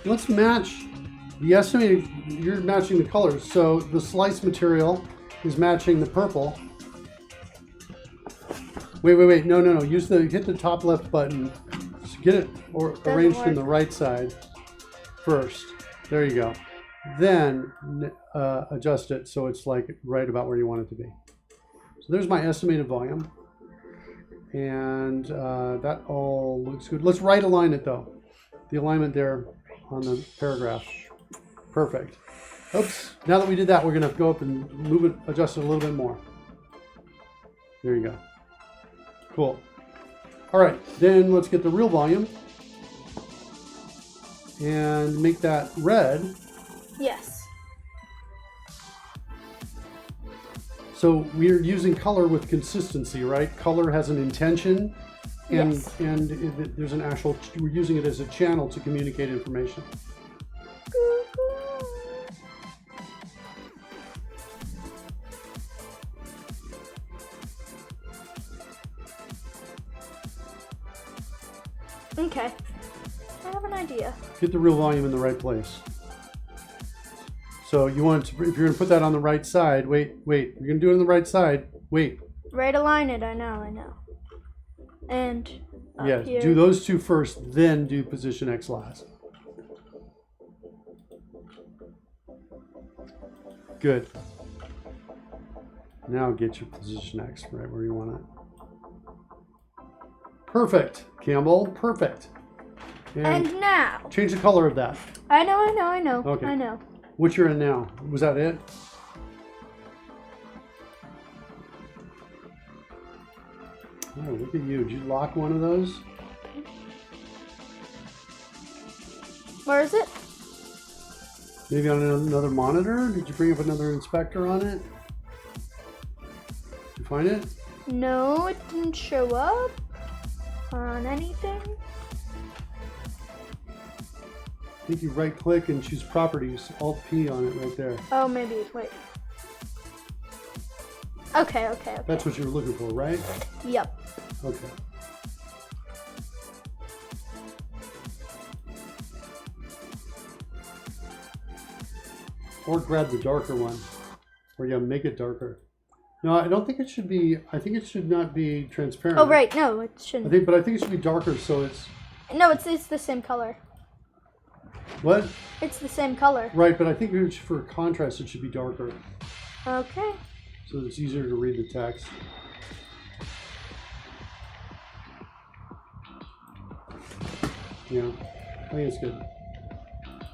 S2: Let's match the estimated, you're matching the colors. So the slice material is matching the purple. Wait. No. Hit the top left button. Just get it arranged in the right side first. There you go. Then adjust it so it's like right about where you want it to be. So there's my estimated volume. And that all looks good. Let's right align it though. The alignment there on the paragraph. Perfect. Oops. Now that we did that, we're going to go up and move it, adjust it a little bit more. There you go. Cool. All right. Then let's get the real volume and make that red.
S1: Yes.
S2: So we're using color with consistency, right? Color has an intention. And,
S1: Yes.
S2: there's an actual, we're using it as a channel to communicate information.
S1: Okay. I have an idea.
S2: Get the real volume in the right place. So you want to, if you're going to put that on the right side, wait, you're going to do it on the right side, wait.
S1: Right align it, I know. And up
S2: Yes,
S1: here.
S2: do those two first, then do position X last. Good. Now get your position X right where you want it. Perfect, Campbell, perfect.
S1: And now.
S2: Change the color of that.
S1: I know.
S2: Okay.
S1: I know.
S2: What you're in now. Was that it? Oh, look at you. Did you lock one of those?
S1: Where is it?
S2: Maybe on another monitor? Did you bring up another inspector on it? Did you find it?
S1: No, it didn't show up on anything.
S2: I think you right click and choose properties. Alt P on it right there.
S1: Oh, maybe. Wait. Okay.
S2: That's what you were looking for, right?
S1: Yep.
S2: Okay. Or grab the darker one. Or yeah, make it darker. No, I don't think it should be. I think it should not be transparent.
S1: Oh, right. No, it shouldn't.
S2: But I think it should be darker, so it's.
S1: No, it's the same color.
S2: What?
S1: It's the same color.
S2: Right, but I think for contrast, it should be darker,
S1: Okay.
S2: so it's easier to read the text. Yeah, I think it's good.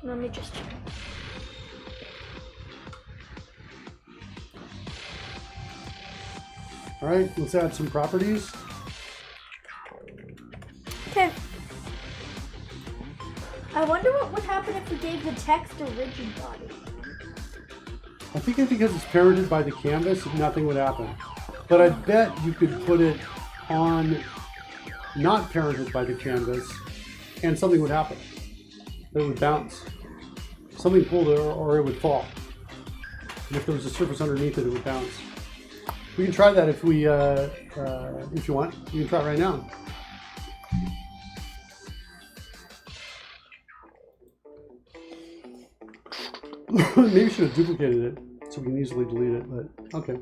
S1: Let me just check.
S2: All right, let's add some properties.
S1: Okay. I wonder what would happen if we gave the text a rigid body.
S2: I think it's because it's parented by the canvas, nothing would happen. But I bet you could put it on not parented by the canvas, and something would happen. It would bounce. Something pulled it, or it would fall. And if there was a surface underneath it, it would bounce. We can try that if you want. You can try it right now. Maybe we should have duplicated it so we can easily delete it, but okay.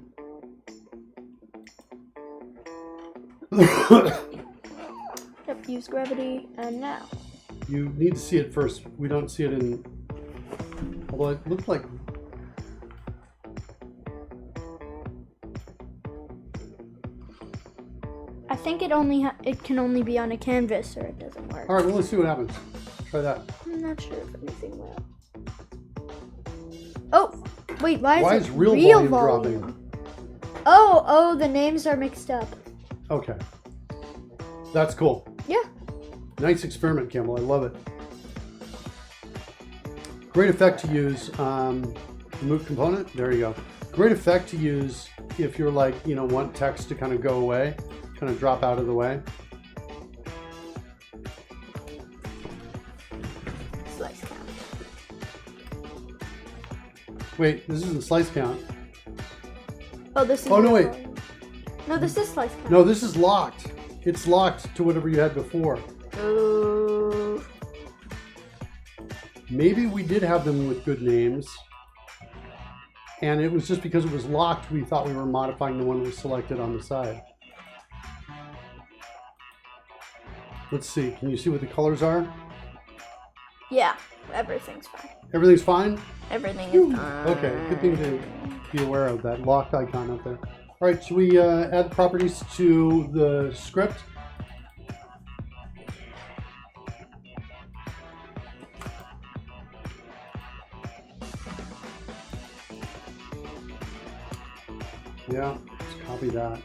S1: Yep, use gravity, and now.
S2: You need to see it first. We don't see it in. Although it looked like.
S1: I think it can only be on a canvas, or it doesn't work.
S2: All right, well, let's see what happens. Try that.
S1: I'm not sure if anything will. Oh, wait, why is
S2: real volume dropping?
S1: Oh, the names are mixed up.
S2: Okay. That's cool.
S1: Yeah.
S2: Nice experiment, Campbell. I love it. Great effect to use. Remove component. There you go. Great effect to use if you're like, want text to kind of go away, kind of drop out of the way.
S1: Slice count.
S2: Wait, this isn't slice count.
S1: Oh, this is.
S2: Oh, no, wait.
S1: No, this is slice count.
S2: No, this is locked. It's locked to whatever you had before.
S1: Ooh.
S2: Maybe we did have them with good names. And it was just because it was locked, we thought we were modifying the one that was selected on the side. Let's see. Can you see what the colors are?
S1: Yeah, everything's fine.
S2: Everything's fine?
S4: Everything is fine.
S2: Okay, good thing to be aware of, that locked icon up there. All right, should we add properties to the script? Yeah, let's copy that.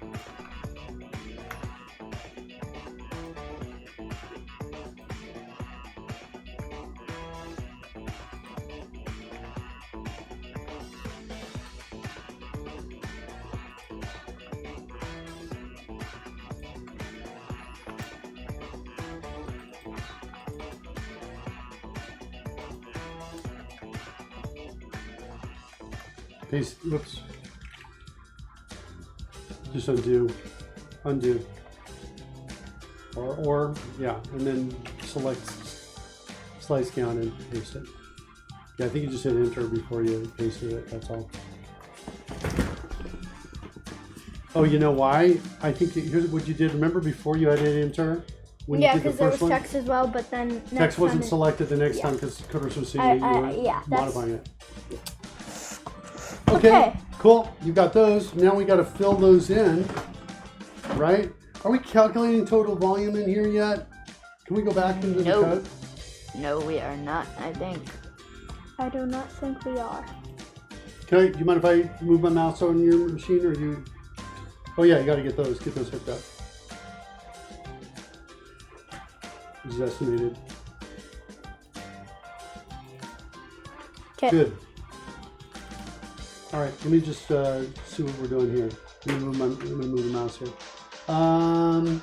S2: Paste, whoops. Just undo, or yeah, and then select slice count and paste it. Yeah, I think you just hit enter before you pasted it, that's all. Oh, you know why? I think here's what you did. Remember before you had hit enter? When
S1: Yeah,
S2: you did the
S1: because there
S2: first
S1: was
S2: one?
S1: text as well, but then
S2: Text wasn't
S1: time
S2: selected the next
S1: Yeah.
S2: time because Coders was seeing that you were
S1: yeah, that's-
S2: modifying it.
S1: Okay.
S2: Cool. You got those. Now we got to fill those in, right? Are we calculating total volume in here yet? Can we go back into the
S4: Nope.
S2: code?
S4: No, we are not, I think.
S1: I do not think we are.
S2: Do you mind if I move my mouse on your machine, or do you? Oh yeah, you got to get those hooked up. This is estimated.
S1: Okay.
S2: Good. All right, let me just see what we're doing here. Let me move the mouse here. So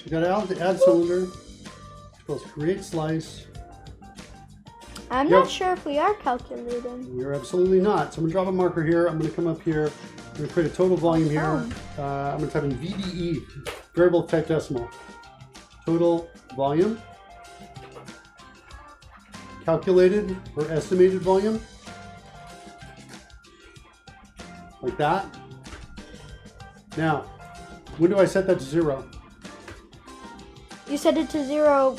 S2: we got to add cylinder. Plus create slice.
S1: I'm
S2: Yep.
S1: not sure if we are calculating.
S2: We're absolutely not. So I'm going to drop a marker here. I'm going to come up here. I'm going to create a total volume here. I'm going to type in VDE, variable type decimal. Total volume. Calculated or estimated volume. like that. Now, when do I set that to 0?
S1: You set it to 0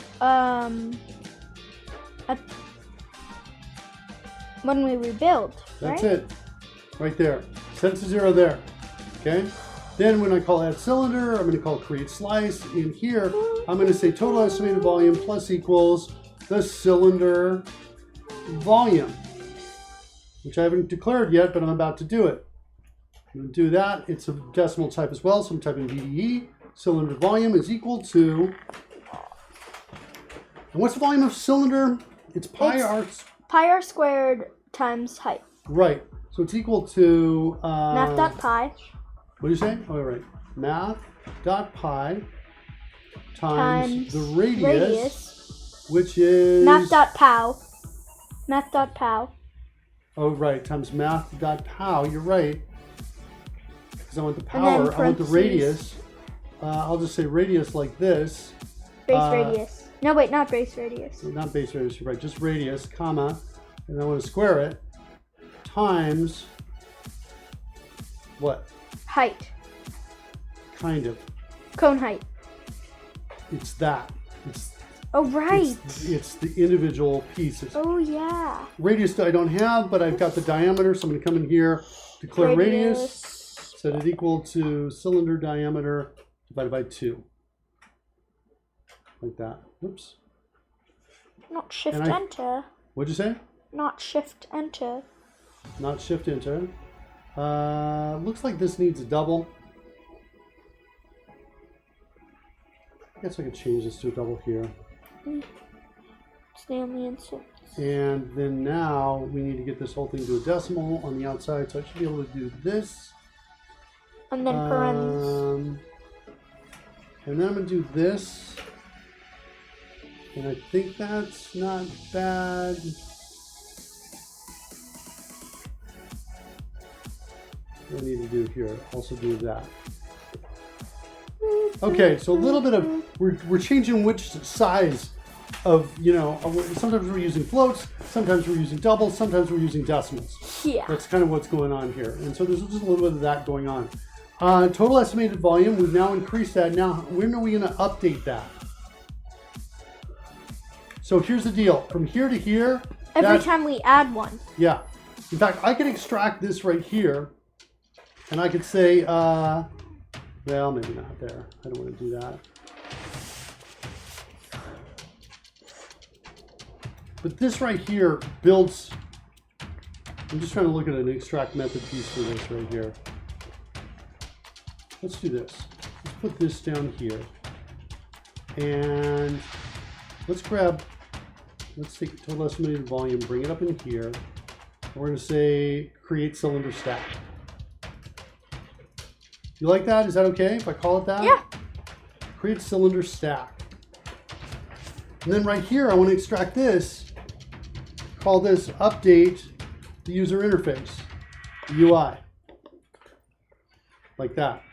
S1: when we rebuild,
S2: That's
S1: right?
S2: it. Right there. Set it to 0 there. Okay? Then when I call add cylinder, I'm going to call create slice. In here, I'm going to say total estimated volume plus equals the cylinder volume, which I haven't declared yet, but I'm about to do it. I'm going to do that. It's a decimal type as well, so I'm typing VDE. Cylinder volume is equal to, and what's the volume of cylinder? It's pi r
S1: squared times height.
S2: Right. So it's equal to
S1: Math.pi
S2: what do you say? Oh, right. Math.pi times the radius, which is
S1: Math.pow.
S2: Oh, right. Times math.pow. You're right. Because I want the
S1: And then
S2: power. I want the
S1: parentheses.
S2: radius. I'll just say radius like this.
S1: Base radius. No, wait, not base radius.
S2: Not base radius. You're right. Just radius, comma, and I want to square it times what?
S1: Height.
S2: Kind of.
S1: Cone height.
S2: It's that. It's
S1: Oh, right.
S2: it's the individual pieces.
S1: Oh, yeah.
S2: Radius I don't have, but I've got the diameter, so I'm going to come in here, declare radius, set it equal to cylinder diameter divided by 2. Like that. Oops.
S1: Not shift
S2: And
S1: enter.
S2: What'd you say?
S1: Not shift enter.
S2: Not shift enter. Looks like this needs a double. I guess I could change this to a double here.
S1: Stay on the insert.
S2: And then now we need to get this whole thing to a decimal on the outside, so I should be able to do this.
S1: And then parens.
S2: And then I'm going to do this. And I think that's not bad. What do I need to do here? Also do that. Okay, so a little bit of, we're changing which size of, you know, sometimes we're using floats, sometimes we're using doubles, sometimes we're using decimals.
S1: Yeah.
S2: That's kind of what's going on here. And so there's just a little bit of that going on. Total estimated volume, we've now increased that. Now, when are we going to update that? So here's the deal. From here to here.
S1: Every time we add one.
S2: Yeah. In fact, I could extract this right here. And I could say, well, maybe not there. I don't want to do that. But this right here builds, I'm just trying to look at an extract method piece for this right here. Let's do this. Let's put this down here. And let's take total estimated volume, bring it up in here. We're going to say create cylinder stack. You like that? Is that okay if I call it that?
S1: Yeah.
S2: Create cylinder stack. And then right here, I want to extract this. Call this update the user interface, the UI. Like that.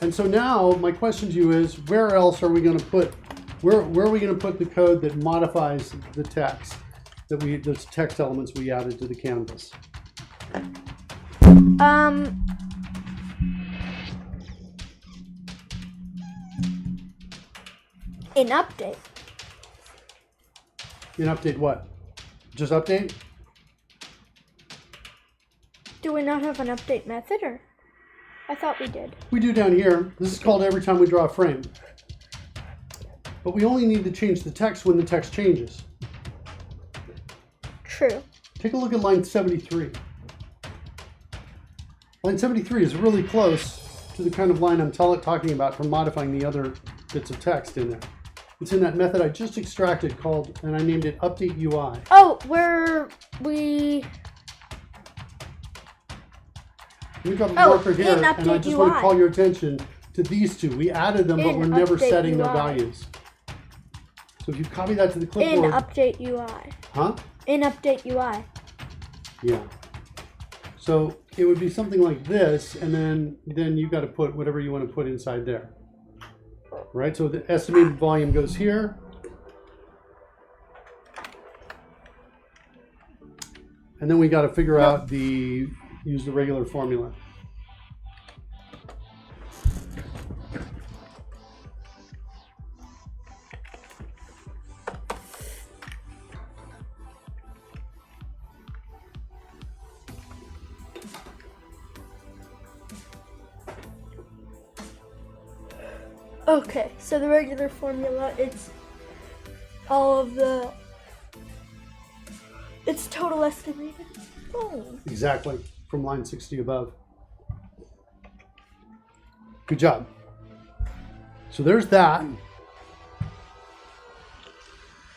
S2: And so now my question to you is, where else are we going to put, where are we going to put the code that modifies the text, those text elements we added to the canvas?
S1: In update.
S2: In update what? Just update?
S1: Do we not have an update method, or? I thought we did.
S2: We do down here. This is called every time we draw a frame. But we only need to change the text when the text changes.
S1: True.
S2: Take a look at line 73. Line 73 is really close to the kind of line I'm talking about for modifying the other bits of text in there. It's in that method I just extracted called, and I named it update UI.
S1: Oh, where we...
S2: We've got a marker here,
S1: in
S2: and I
S1: update
S2: just want to
S1: UI.
S2: call your attention to these two. We added them, but
S1: In
S2: we're never
S1: update
S2: setting their
S1: UI.
S2: values. So if you copy that to the
S1: In
S2: clipboard...
S1: update UI.
S2: Huh?
S1: In update UI.
S2: Yeah. So it would be something like this, and then you got to put whatever you want to put inside there. Right? So the estimated volume goes here. And then we got to figure out the use the regular formula.
S1: Okay, so the regular formula, it's all of it's total estimated. Oh.
S2: Exactly, from line 60 above. Good job. So there's that.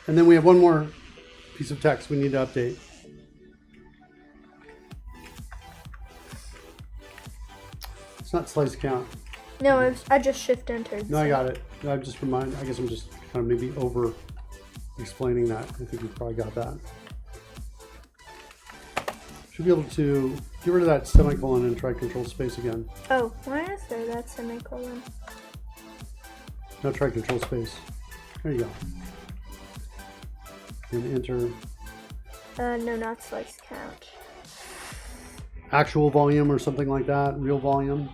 S2: And then we have one more piece of text we need to update. It's not slice count.
S1: No, I just shift entered.
S2: No, I got it. I guess I'm just kind of maybe over explaining that. I think you probably got that. Should be able to get rid of that semicolon and try control space again.
S1: Oh, why is there that semicolon?
S2: Now try control space. There you go. And enter
S1: No, not slice count.
S2: actual volume or something like that. Real volume.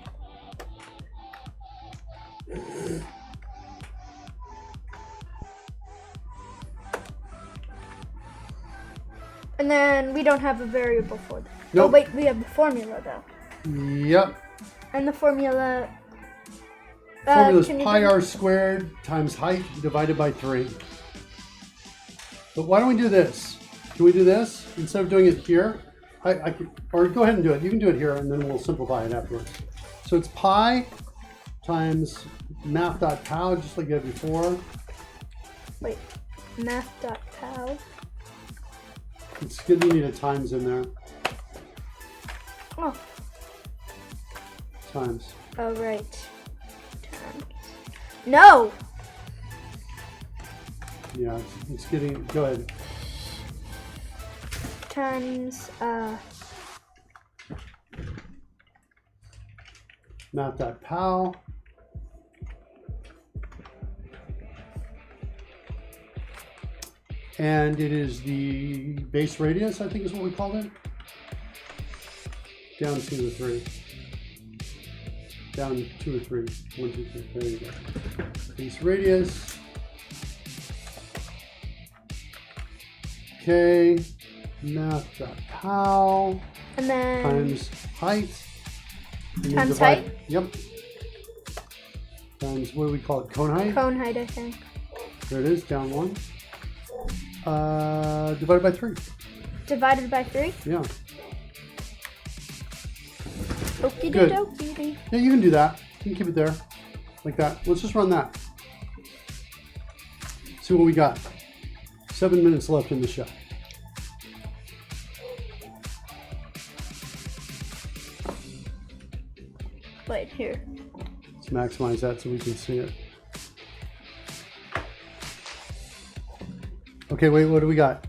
S1: And then we don't have a variable for that.
S2: Nope.
S1: Oh wait, we have the formula though.
S2: Yep.
S1: And the formula.
S2: Formula is
S1: can you
S2: pi
S1: do-
S2: r squared times height divided by 3. But why don't we do this? Can we do this instead of doing it here? I could, or go ahead and do it. You can do it here, and then we'll simplify it afterwards. So it's pi times math.pow, just like you had before.
S1: Wait, math.pow.
S2: It's good you need a times in there.
S1: Oh.
S2: Times.
S1: Oh right. No.
S2: Yeah, it's getting. Go ahead.
S1: Times
S2: Math.pow. And it is the base radius, I think is what we called it. Down 2 or 3. Down 2 or 3. 1, 2, 3. There you go. Base radius. Okay. Math.pow.
S1: and then
S2: Times height. And then
S1: Times height?
S2: Yep. Times, what do we call it? Cone height?
S1: cone height, I think.
S2: There it is, down 1. Divided by 3.
S1: Divided by 3.
S2: Yeah.
S1: Okie
S2: Good.
S1: dokie.
S2: Yeah, you can do that. You can keep it there. Like that. Let's just run that. See what we got. 7 minutes left in the show.
S1: Wait, here.
S2: Let's maximize that so we can see it. Okay, wait, what do we got?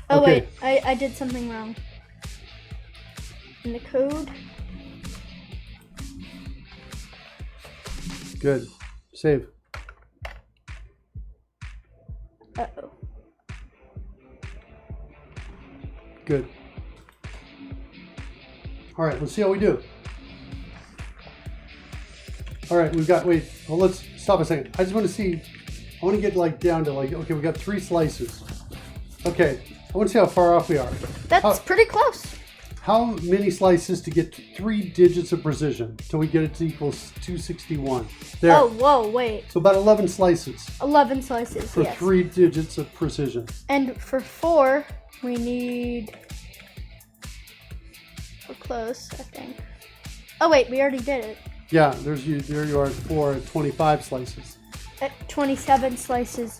S1: Oh
S2: Okay.
S1: wait, I did something wrong. In the code.
S2: Good. Save.
S1: Uh-oh.
S2: Good. All right, let's see how we do. All right, we've got, wait, well, let's stop a second. I just want to see, I want to get like down to like, okay, we got 3 slices. Okay, I want to see how far off we are.
S1: That's pretty close.
S2: How many slices to get 3 digits of precision till we get it to equals 261? There.
S1: Oh, whoa, wait.
S2: So about 11 slices
S1: 11 slices,
S2: for
S1: yes.
S2: 3 digits of precision.
S1: And for 4, we need... We're close, I think. Oh wait, we already did it.
S2: Yeah, there you are for 25 slices.
S1: At 27 slices,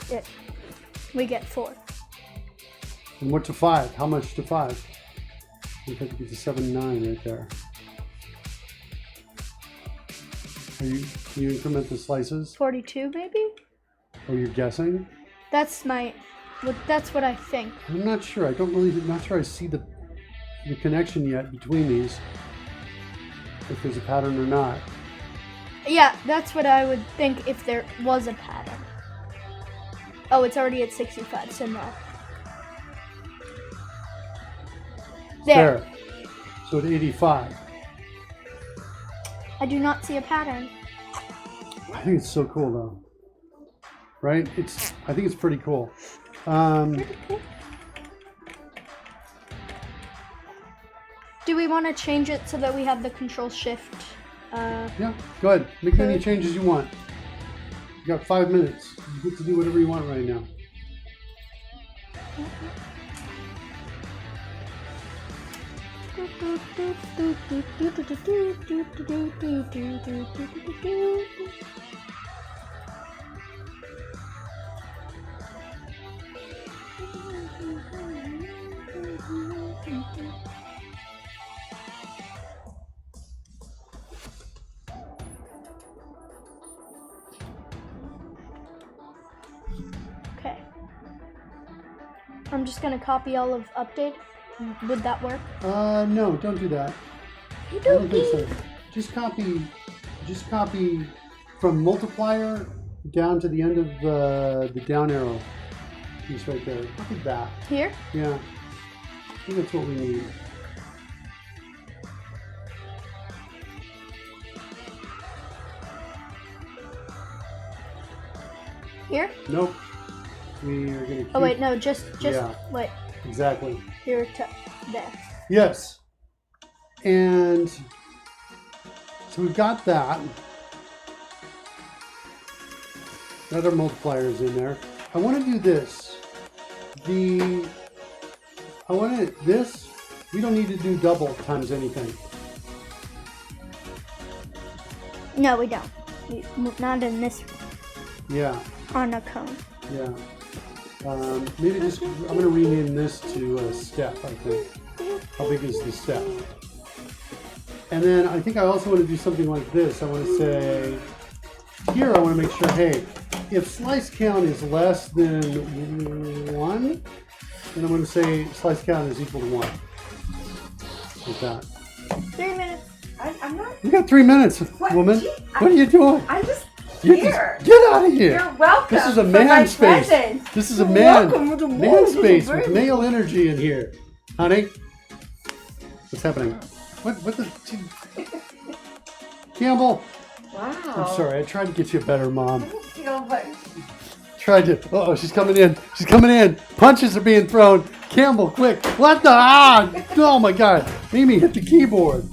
S1: we get 4.
S2: And what to 5? How much to 5? I think it's a 7, 9 right there. Can you increment the slices?
S1: 42 maybe?
S2: Or you're guessing?
S1: That's what I think.
S2: I'm not sure. I'm not sure I see the connection yet between these. If there's a pattern or not.
S1: Yeah, that's what I would think if there was a pattern. Oh, it's already at 65, so no. There.
S2: So at 85.
S1: I do not see a pattern.
S2: I think it's so cool though. Right? I think it's pretty cool.
S1: Do we want to change it so that we have the control shift?
S2: Yeah, go ahead. Make any changes you want. You got 5 minutes. You get to do whatever you want right now.
S1: Okay. I'm just gonna copy all of update. Would that work?
S2: No, don't do that. I don't think so. Just copy from multiplier down to the end of the down arrow piece right there. Copy that.
S1: Here?
S2: Yeah. I think that's what we need.
S1: Here?
S2: Nope. We are gonna keep...
S1: Oh wait, no, just
S2: Yeah.
S1: wait.
S2: Exactly.
S1: Here to there.
S2: Yes. And so we've got that. Another multipliers in there. I want to do this. We don't need to do double times anything.
S1: No, we don't. Not in this
S2: Yeah.
S1: on a cone.
S2: Yeah. Maybe just, I'm going to rename this to a step, I think. How big is the step? And then I think I also want to do something like this. I want to say, here I want to make sure, hey, if slice count is less than 1, then I'm going to say slice count is equal to 1. Like that.
S1: 3 minutes.
S6: I'm not.
S2: You got 3 minutes, woman.
S6: Gee,
S2: What are you doing?
S6: I'm just
S2: You
S6: here.
S2: just get out of here.
S6: You're welcome.
S2: This is a
S6: for
S2: man
S6: my
S2: space.
S6: present.
S2: This is a
S6: You're
S2: man
S6: welcome to
S2: man
S6: more
S2: space
S6: little
S2: with
S6: baby.
S2: male energy in here, honey. What's happening? What the? Campbell.
S6: Wow.
S2: I'm sorry. I tried to get you a better mom.
S6: You know, but
S2: Tried to. Oh, she's coming in. She's coming in. Punches are being thrown. Campbell, quick! What the? Oh my God! Mimi hit the keyboard.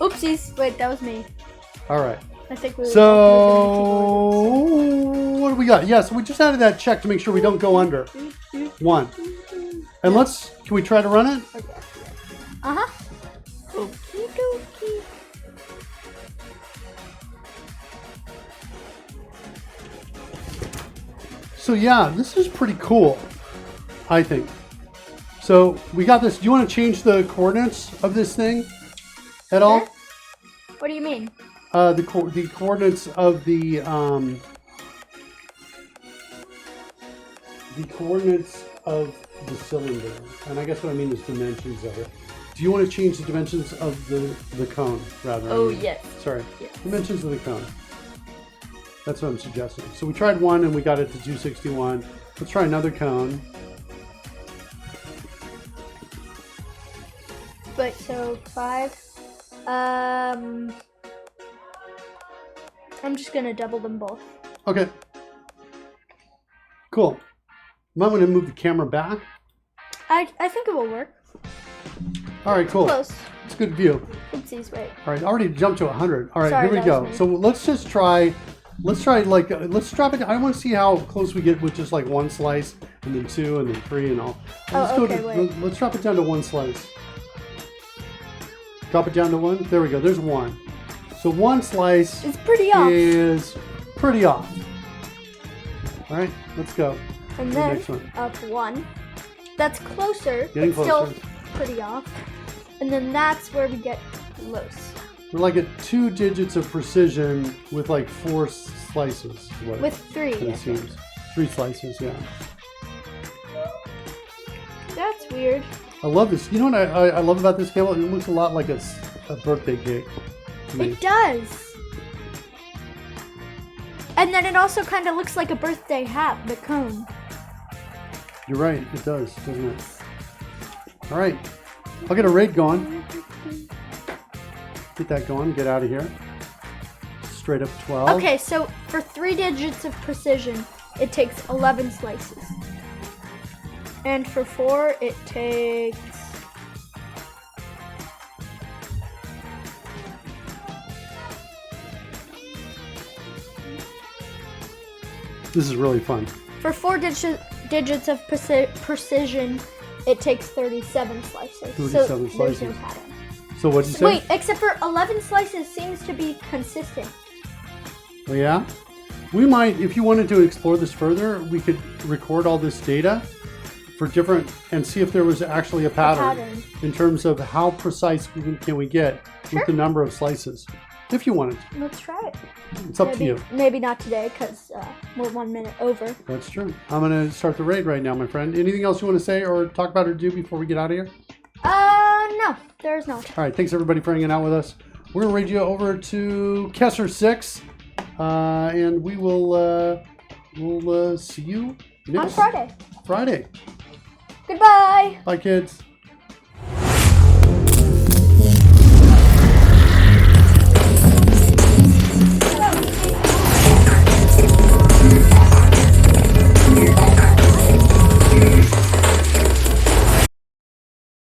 S1: Oopsies. Wait, that was me.
S2: All right.
S1: I think we were
S2: So what do we got? Yeah, so we just added that check to make sure we don't go under 1. And can we try to run it?
S1: Uh-huh. Okie dokie.
S2: So yeah, this is pretty cool, I think. So we got this. Do you want to change the coordinates of this thing at all?
S1: What do you mean?
S2: The coordinates of the coordinates of the cylinder, and I guess what I mean is dimensions of it. Do you want to change the dimensions of the cone rather?
S1: Oh, yes.
S2: Sorry,
S1: Yes.
S2: dimensions of the cone. That's what I'm suggesting. So we tried 1 and we got it to 261. Let's try another cone.
S1: Wait, so 5. I'm just gonna double them both.
S2: Okay. Cool. Might want to move the camera back.
S1: I think it will work.
S2: All right, cool.
S1: Close.
S2: It's a good view.
S1: Oopsies, wait.
S2: All right, already jumped to 100. All right,
S1: Sorry,
S2: here we
S1: that
S2: go.
S1: was me.
S2: So let's just try. Let's drop it. I want to see how close we get with just like 1 slice, and then 2, and then 3, and all.
S1: Okay,
S2: Let's drop it down to 1 slice. Drop it down to 1. There we go. There's 1. So 1 slice
S1: It's pretty off.
S2: is pretty off. All right, let's go.
S1: And
S2: The
S1: then
S2: next one.
S1: up 1. That's closer,
S2: Getting
S1: but still
S2: closer.
S1: pretty off. And then that's where we get close.
S2: We're like at 2 digits of precision with like 4 slices. is what
S1: With 3,
S2: it
S1: I think.
S2: seems. 3 slices, yeah.
S1: That's weird.
S2: I love this. You know what I love about this cable? It looks a lot like a birthday cake to me.
S1: It does. And then it also kind of looks like a birthday hat, the cone.
S2: You're right. It does, doesn't it? All right. I'll get a rate going. Get that going. Get out of here. Straight up 12.
S1: Okay, so for 3 digits of precision, it takes 11 slices. And for 4, it takes...
S2: This is really fun.
S1: For 4 digits of precision, it takes 37 slices.
S2: 37
S1: so there's
S2: slices.
S1: no pattern.
S2: So what'd you say?
S1: Wait, except for 11 slices seems to be consistent.
S2: Oh, yeah? We might, if you wanted to explore this further, we could record all this data for different, and see if there was actually a pattern, in terms of how precise can we get with the number of slices. If you wanted to.
S1: Let's try it.
S2: It's up to you.
S1: Maybe not today, because we're 1 minute over.
S2: That's true. I'm going to start the raid right now, my friend. Anything else you want to say or talk about or do before we get out of here?
S1: No, there's not.
S2: All right, thanks everybody for hanging out with us. We're going to raid you over to Kessler 6, and we will we'll see you next
S1: On Friday.
S2: Friday.
S1: Goodbye.
S2: Bye, kids.